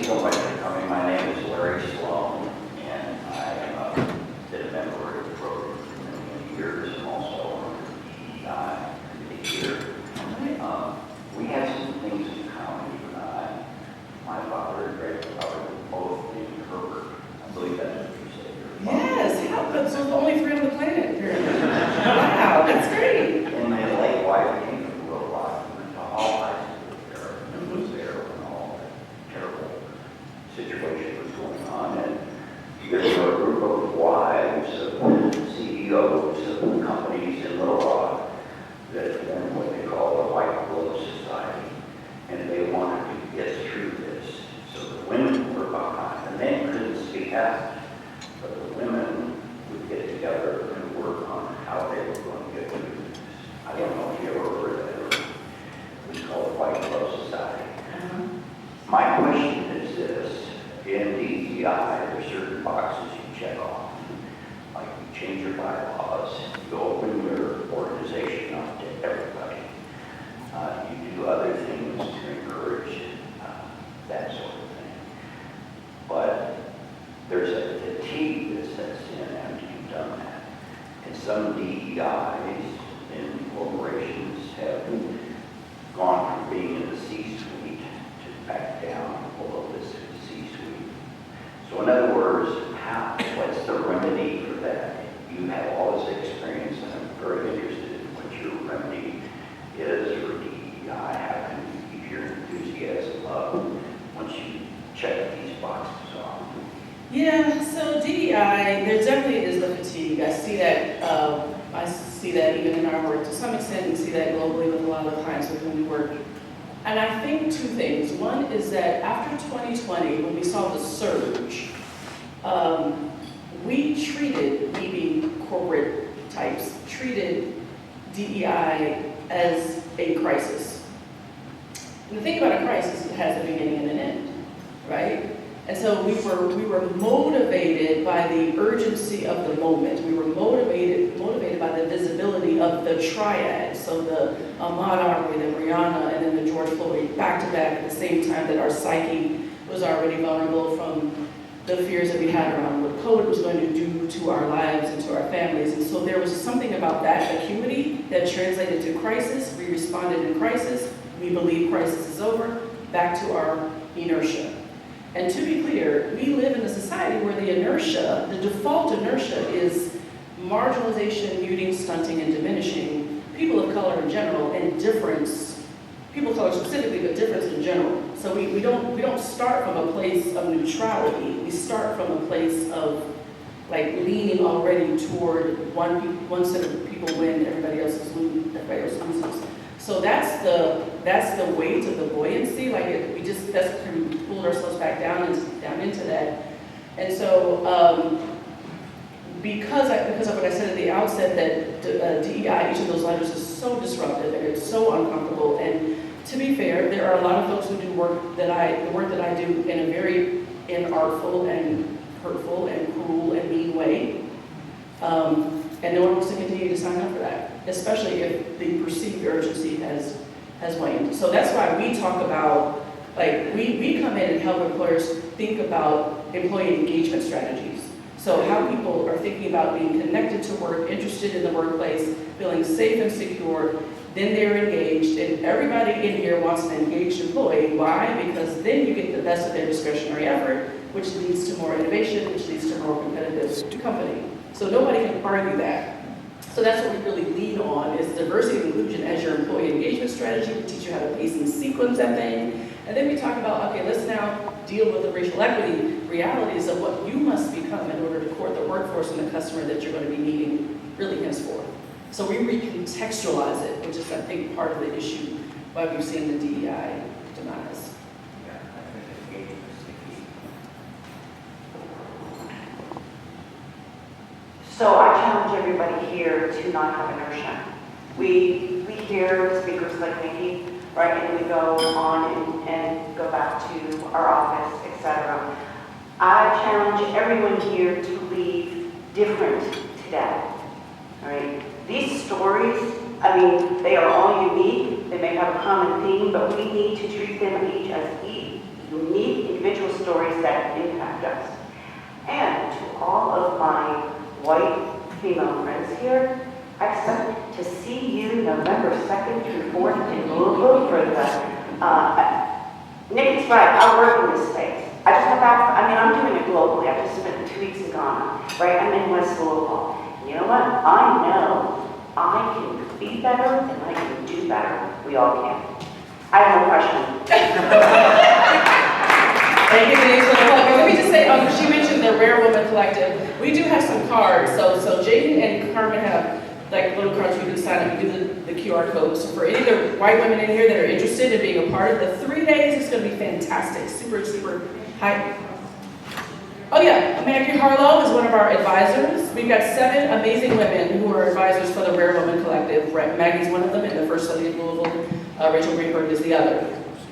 [SPEAKER 11] so much for coming. My name is Larry Sloan, and I am been a member of the program for many years, and also on the DEI committee here. We have some things in common. My father and grandfather were both named Herbert. I believe that's what you said.
[SPEAKER 10] Yes, how, so the only three on the planet. Wow, that's great.
[SPEAKER 11] And my late wife came from Little Rock, went to all high school there, and was there when all that terrible situation was going on. And there were a group of wives of CEOs of companies in Little Rock that formed what they call a white glove society. And they wanted to get through this. So the women were behind. The men couldn't speak out, but the women would get together and work on how they were going to get through this. I don't know if you ever heard of it. It was called the White Glove Society. My question is this. In DEI, there are certain boxes you check off. Like you change your bylaws, you open your organization up to everybody. You do other things to encourage that sort of thing. But there's a fatigue that sets in after you've done that. And some DEIs in corporations have gone from being in the C-suite to back down below the C-suite. So in other words, what's the remedy for that? You have all this experience, and I'm very interested in what your remedy is for DEI. How can you keep your enthusiasm up once you check these boxes off?
[SPEAKER 10] Yeah, so DEI, there definitely is the fatigue. I see that even in our work to some extent. We see that globally with a lot of the clients with whom we work. And I think two things. One is that after 2020, when we saw the surge, we being corporate types, treated DEI as a crisis. And the thing about a crisis, it has a beginning and an end, right? And so we were motivated by the urgency of the moment. We were motivated by the visibility of the triad. So the Ahmaud Arbery, the Breonna, and then the George Floyd, back to back at the same time that our psyche was already vulnerable from the fears that we had around what COVID was going to do to our lives and to our families. And so there was something about that acuity that translated to crisis. We responded in crisis. We believe crisis is over. Back to our inertia. And to be clear, we live in a society where the inertia, the default inertia is marginalization, muting, stunting, and diminishing people of color in general, and difference, people of color specifically, but difference in general. So we don't start from a place of neutrality. We start from a place of like leaning already toward one set of people win, everybody else loses. So that's the weight of the buoyancy. Like we pulled ourselves back down into that. And so because of what I said at the outset, that DEI, each of those letters is so disruptive and it's so uncomfortable. And to be fair, there are a lot of folks who do the work that I do in a very inartful and hurtful and cruel and mean way. And no one wants to continue to sign up for that, especially if the perceived urgency has waned. So that's why we talk about, like, we come in and help employers think about employee engagement strategies. So how people are thinking about being connected to work, interested in the workplace, feeling safe and secure, then they're engaged, and everybody in here wants an engaged employee. Why? Because then you get the best of their discretionary effort, which leads to more innovation, which leads to more competitive company. So nobody can argue that. So that's what we really lean on, is diversity and inclusion as your employee engagement strategy. We teach you how to pace and sequence that thing. And then we talk about, okay, let's now deal with the racial equity realities of what you must become in order to court the workforce and the customer that you're going to be meeting really henceforth. So we recontextualize it, which is, I think, part of the issue why we've seen the DEI demise.
[SPEAKER 7] So I challenge everybody here to not have inertia. We hear speakers like Nikki, right, and we go on and go back to our office, etc. I challenge everyone here to leave different today, all right? These stories, I mean, they are all unique. They may have a common theme, but we need to treat them each as unique individual stories that impact us. And to all of my white female friends here, I expect to see you November 2nd through 4th in Louisville for the, Nikki's right, I work in this space. I just got back, I'm doing it globally. I just spent 2 weeks in Ghana, right? I'm in West Louisville. You know what? I know I can be better and I can do better. We all can. I have no question.
[SPEAKER 10] Thank you, Denise, for the plug. Now, let me just say, she mentioned the Rare Woman Collective. We do have some cards. So Jaden and Carmen have like little cards you can sign up. You do the QR code. So for any of the white women in here that are interested in being a part of the 3 days, it's going to be fantastic. Super, super high. Oh yeah, Maggie Harlow is one of our advisors. We've got 7 amazing women who are advisors for the Rare Woman Collective. Maggie's one of them in the first study of Louisville. Rachel Greenberg is the other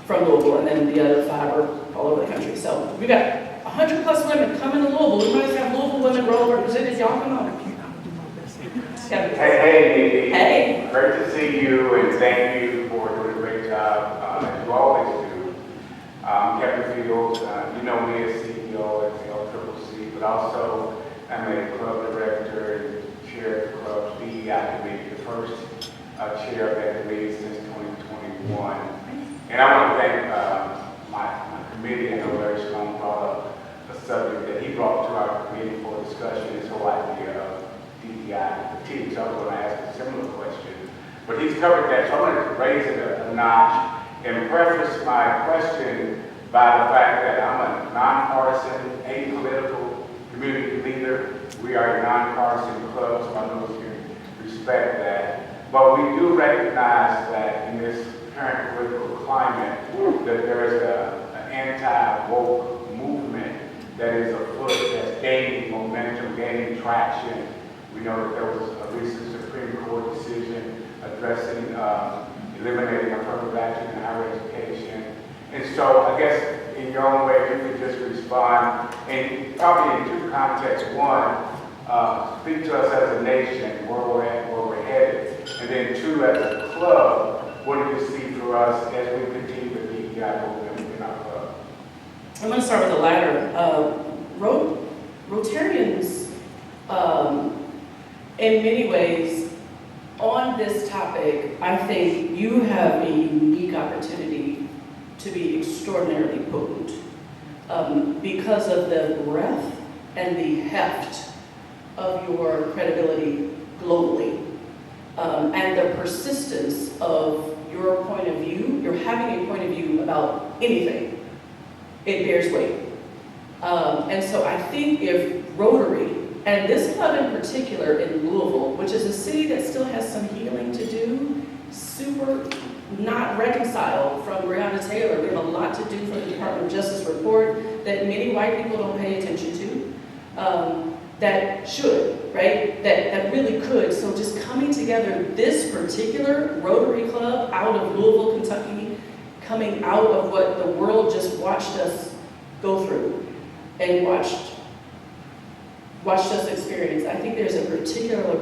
[SPEAKER 10] from Louisville, and then the other 5 are all over the country. So we've got 100+ women coming to Louisville. We might have Louisville women well represented. Y'all come on.
[SPEAKER 12] Hey, Nikki.
[SPEAKER 10] Hey.
[SPEAKER 12] Great to see you, and thank you for doing a great job, as you always do. Kevin Fields, you know me as CEO at the LCCC, but also I'm a club director and chair of the club's DEI committee, the first chair of that committee since 2021. And I want to thank my committee. I know Larry Sloan brought up a subject that he brought to our committee for discussion, this whole idea of DEI fatigue. So I was going to ask a similar question, but he's covered that. So I'm going to raise it a notch and preface my question by the fact that I'm a nonpartisan, apolitical community leader. We are a nonpartisan club, so I know you can respect that. But we do recognize that in this current political climate, that there is an anti-woke movement that is afoot, that's gaining momentum, gaining traction. We know that there was a recent Supreme Court decision addressing eliminating affirmative action in higher education. And so I guess in your own way, you could just respond, and probably in 2 contexts. One, speak to us as a nation, where we're at, where we're headed. And then 2, as a club, what do you see for us as we continue the DEI movement in our club?
[SPEAKER 10] I'm going to start with the latter. Rotarians, in many ways, on this topic, I think you have a unique opportunity to be extraordinarily potent because of the breadth and the heft of your credibility globally and the persistence of your point of view. You're having a point of view about anything. It bears weight. And so I think if Rotary, and this club in particular in Louisville, which is a city that still has some healing to do, super not reconciled from Breonna Taylor. We have a lot to do for the Department of Justice report that many white people don't pay attention to, that should, right? That really could. So just coming together, this particular Rotary Club out of Louisville, Kentucky, coming out of what the world just watched us go through and watched us experience. I think there's a particular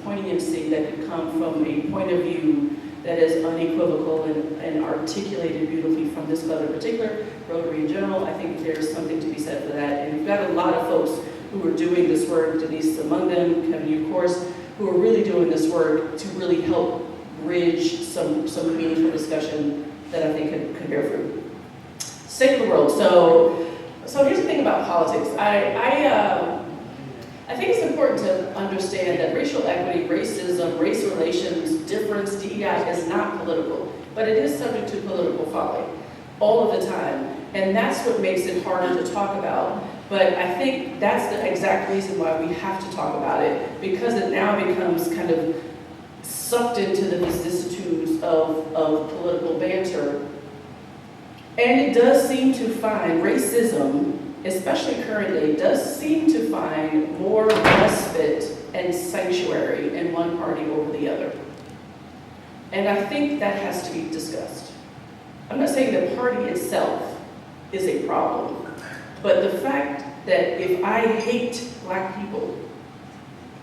[SPEAKER 10] poignancy that could come from a point of view that is unequivocal and articulated beautifully from this club in particular, Rotary in general. I think there's something to be said for that. And we've got a lot of folks who are doing this work, Denise among them, Kevin, you of course, who are really doing this work to really help bridge some meaningful discussion that I think could bear fruit. Secular world. So here's the thing about politics. I think it's important to understand that racial equity, racism, race relations, difference, DEI is not political, but it is subject to political folly all of the time. And that's what makes it harder to talk about. But I think that's the exact reason why we have to talk about it, because it now becomes kind of sucked into the vicissitudes of political banter. And it does seem to find racism, especially currently, does seem to find more respite and sanctuary in one party over the other. And I think that has to be discussed. I'm not saying the party itself is a problem, but the fact that if I hate black people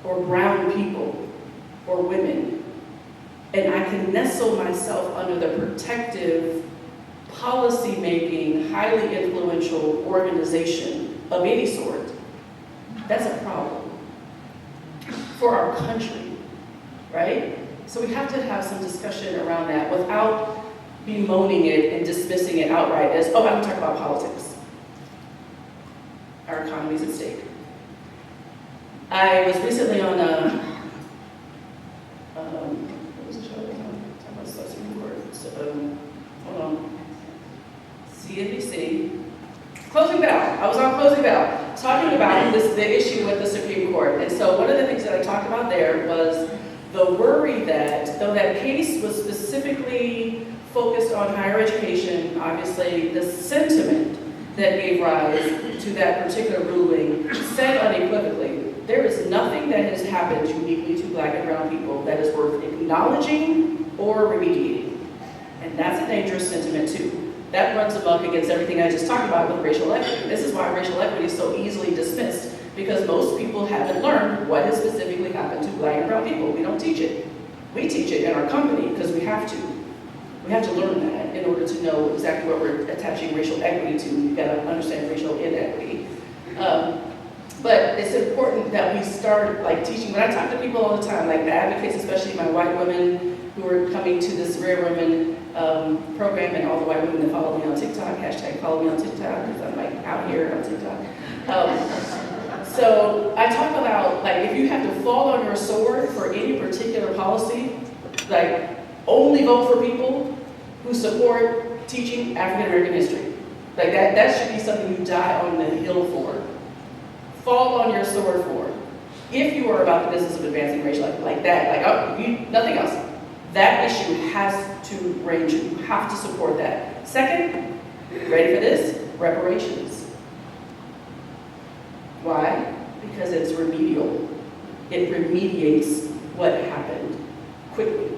[SPEAKER 10] or brown people or women, and I can nestle myself under the protective, policy-making, highly influential organization of any sort, that's a problem for our country, right? So we have to have some discussion around that without bemoaning it and dismissing it outright as, oh, I don't talk about politics. Our economy is at stake. I was recently on what was the show? Talking about Supreme Court. So, hold on. CNBC. Closing Bell. I was on Closing Bell talking about the issue with the Supreme Court. And so one of the things that I talked about there was the worry that, though that case was specifically focused on higher education, obviously the sentiment that gave rise to that particular ruling said unequivocally, there is nothing that has happened uniquely to Black and brown people that is worth acknowledging or remediating. And that's a dangerous sentiment too. That runs amok against everything I just talked about with racial equity. This is why racial equity is so easily dismissed, because most people haven't learned what has specifically happened to Black and brown people. We don't teach it. We teach it in our company because we have to. We have to learn that in order to know exactly what we're attaching racial equity to. You've got to understand racial inequity. But it's important that we start teaching. When I talk to people all the time, like the advocates, especially my white women who are coming to this Rare Women program, and all the white women that follow me on TikTok, hashtag follow me on TikTok, because I'm out here on TikTok. So I talk about, if you have to fall on your sword for any particular policy, only vote for people who support teaching African American history. That should be something you die on the hill for. Fall on your sword for. If you are about the business of advancing racial equity, nothing else. That issue has to range. You have to support that. Second, ready for this? Reparations. Why? Because it's remedial. It remediates what happened quickly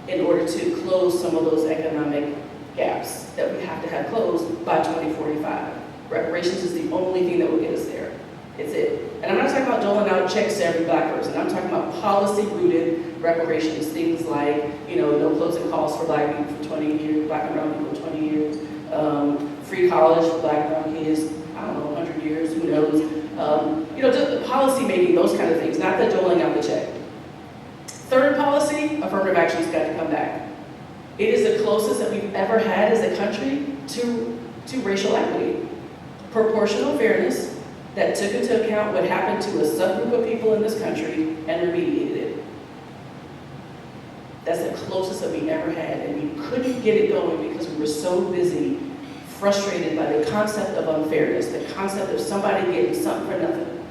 [SPEAKER 10] in order to close some of those economic gaps that we have to have closed by 2045. Reparations is the only thing that will get us there. It's it. And I'm not talking about doling out checks to every Black person. I'm talking about policy-rooted reparations, things like, no closing costs for Black people for 20 years, Black and brown people for 20 years, free college for Black and brown kids, 100 years, who knows. Just the policy making, those kind of things, not the doling out the check. Third policy, affirmative action's got to come back. It is the closest that we've ever had as a country to racial equity. Proportional fairness that took into account what happened to a subgroup of people in this country and remediated it. That's the closest that we ever had, and we couldn't get it going because we were so busy, frustrated by the concept of unfairness, the concept of somebody getting something for nothing.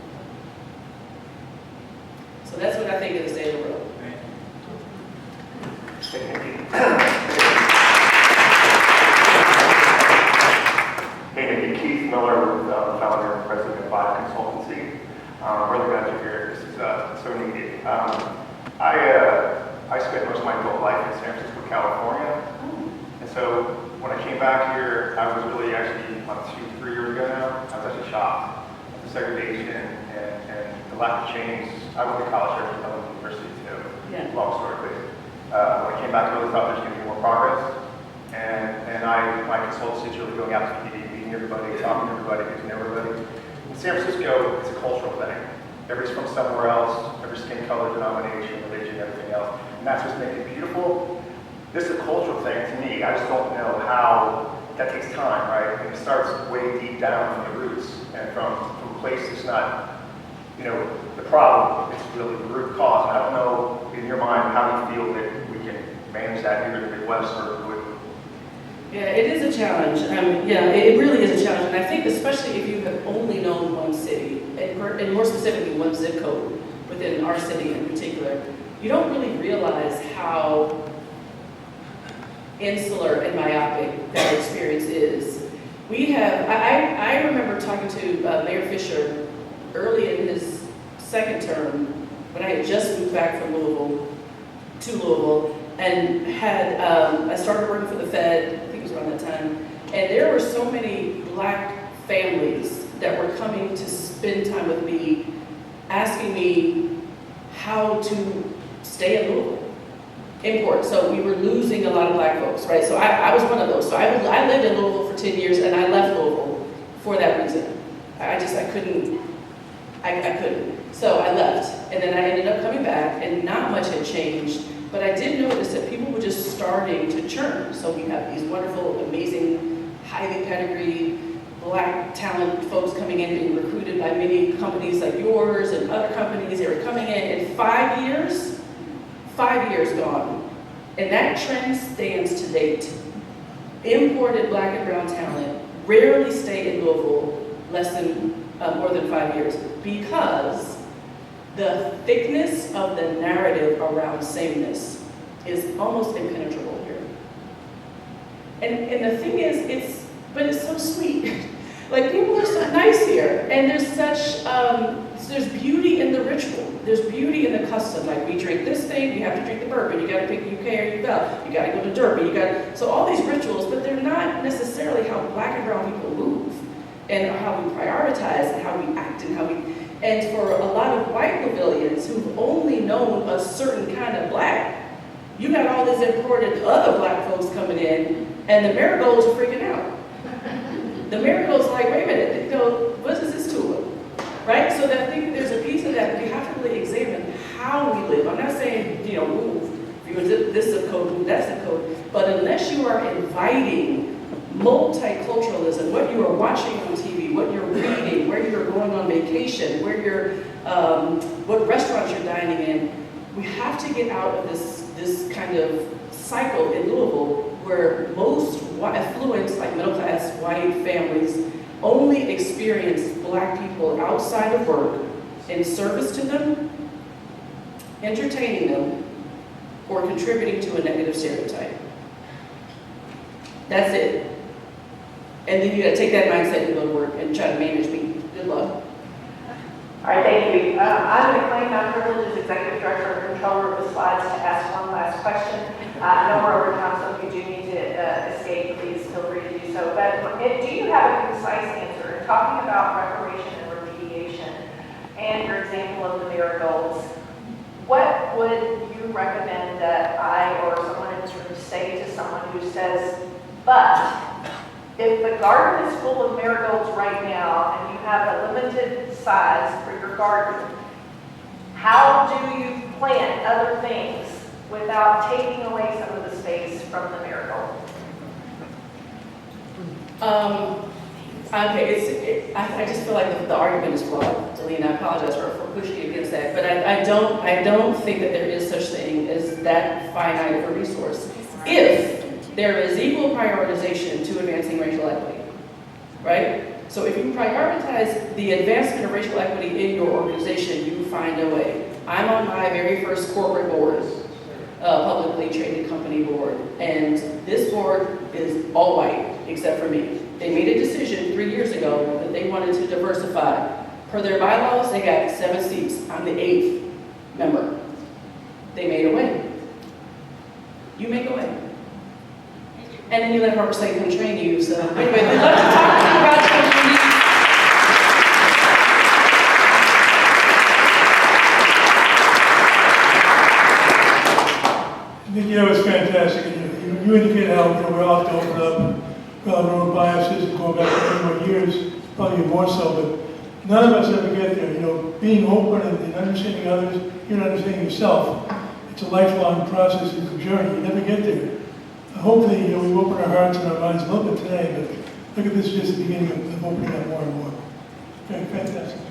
[SPEAKER 10] So that's what I think of the state of the world.
[SPEAKER 13] Hey, Nikki, Keith Miller, with founder and president of Vibe Consultancy. Really glad you're here. This is so neat. I spent most of my adult life in San Francisco, California. And so when I came back here, I was really actually, 2-3 years ago now, I was actually shocked at the segregation and the lack of change. I went to college here at Hampton University too.
[SPEAKER 10] Yeah.
[SPEAKER 13] Long story, please. When I came back, I really thought there's going to be more progress. And my consultancy is really going out to PD, meeting everybody, talking to everybody, getting to know everybody. In San Francisco, it's a cultural thing. Everybody's from somewhere else, every skin color, denomination, religion, everything else. And that's what's making it beautiful. This is a cultural thing to me. I just don't know how that takes time, right? And it starts way deep down from the roots and from a place that's not, the problem. It's really the root cause. And I don't know, in your mind, how you feel that we can manage that here in the Midwest or would.
[SPEAKER 10] Yeah, it is a challenge. It really is a challenge. And I think especially if you have only known one city, and more specifically one zip code within our city in particular, you don't really realize how insular and myopic that experience is. I remember talking to Mayor Fisher early in his second term when I had just moved back from Louisville to Louisville and I started working for the Fed, I think it was around that time, and there were so many Black families that were coming to spend time with me, asking me how to stay in Louisville. Import. So we were losing a lot of Black folks, right? So I was one of those. So I lived in Louisville for 10 years and I left Louisville couldn't. So I left, and then I ended up coming back, and not much had changed. But I did notice that people were just starting to churn. So we have these wonderful, amazing, highly pedigreed, Black talent folks coming in, being recruited by many companies like yours and other companies. They were coming in 5 years, 5 years gone. And that trend stands to date. Imported Black and brown talent rarely stay in Louisville more than 5 years, because the thickness of the narrative around sameness is almost impenetrable here. And the thing is, it's so sweet. Like, people are so nice here, and there's beauty in the ritual. There's beauty in the custom. Like, we drink this thing, you have to drink the bourbon, you gotta pick UK or UL, you gotta go to Derby, so all these rituals, but they're not necessarily how Black and brown people move, and how we prioritize, and how we act, and for a lot of white Louisvillians who've only known a certain kind of Black, you got all these imported other Black folks coming in, and the marigolds are freaking out. The marigolds are like, wait a minute, what is this to them? Right? So I think there's a piece of that we have to really examine how we live. I'm not saying, move. If you zip this zip code, move that zip code. But unless you are inviting multiculturalism, what you are watching on TV, what you're reading, where you're going on vacation, what restaurants you're dining in, we have to get out of this kind of cycle in Louisville where most affluent, like middle-class white families only experience Black people outside of work in service to them, entertaining them, or contributing to a negative stereotype. That's it. And then you gotta take that mindset and go to work and try to manage me. Good luck.
[SPEAKER 7] All right, thank you. I'm going to claim my privilege as Executive Director and Controller of the slides to ask one last question. I know we're over time, so if you do need to escape, please feel free to do so. But do you have a concise answer? In talking about reparation and remediation and your example of the marigolds, what would you recommend that I or someone in this room say to someone who says, but if the garden is full of marigolds right now and you have a limited size for your garden, how do you plant other things without taking away some of the space from the marigold?
[SPEAKER 10] Okay, I just feel like the argument is flawed, Delene. I apologize for pushing against that, but I don't think that there is such thing as that finite of a resource. If there is equal prioritization to advancing racial equity, right? So if you prioritize the advancement of racial equity in your organization, you find a way. I'm on my very first corporate board, publicly traded company board, and this board is all white except for me. They made a decision 3 years ago that they wanted to diversify. Per their bylaws, they got 7 seats. I'm the 8th member. They made a way. You make a way. And then you let Harper Slade come train you. So anyway, we'd love to talk to you about training.
[SPEAKER 1] Nikki, that was fantastic. And you indicated how we're all to open up our own biases and going back 21 years, probably more so, but none of us ever get there. Being open and understanding others, you're not understanding yourself. It's a lifelong process, it's a journey. You never get there. Hopefully, we open our hearts and our minds a little bit today, but look at this just the beginning of opening up more and more. Okay, fantastic.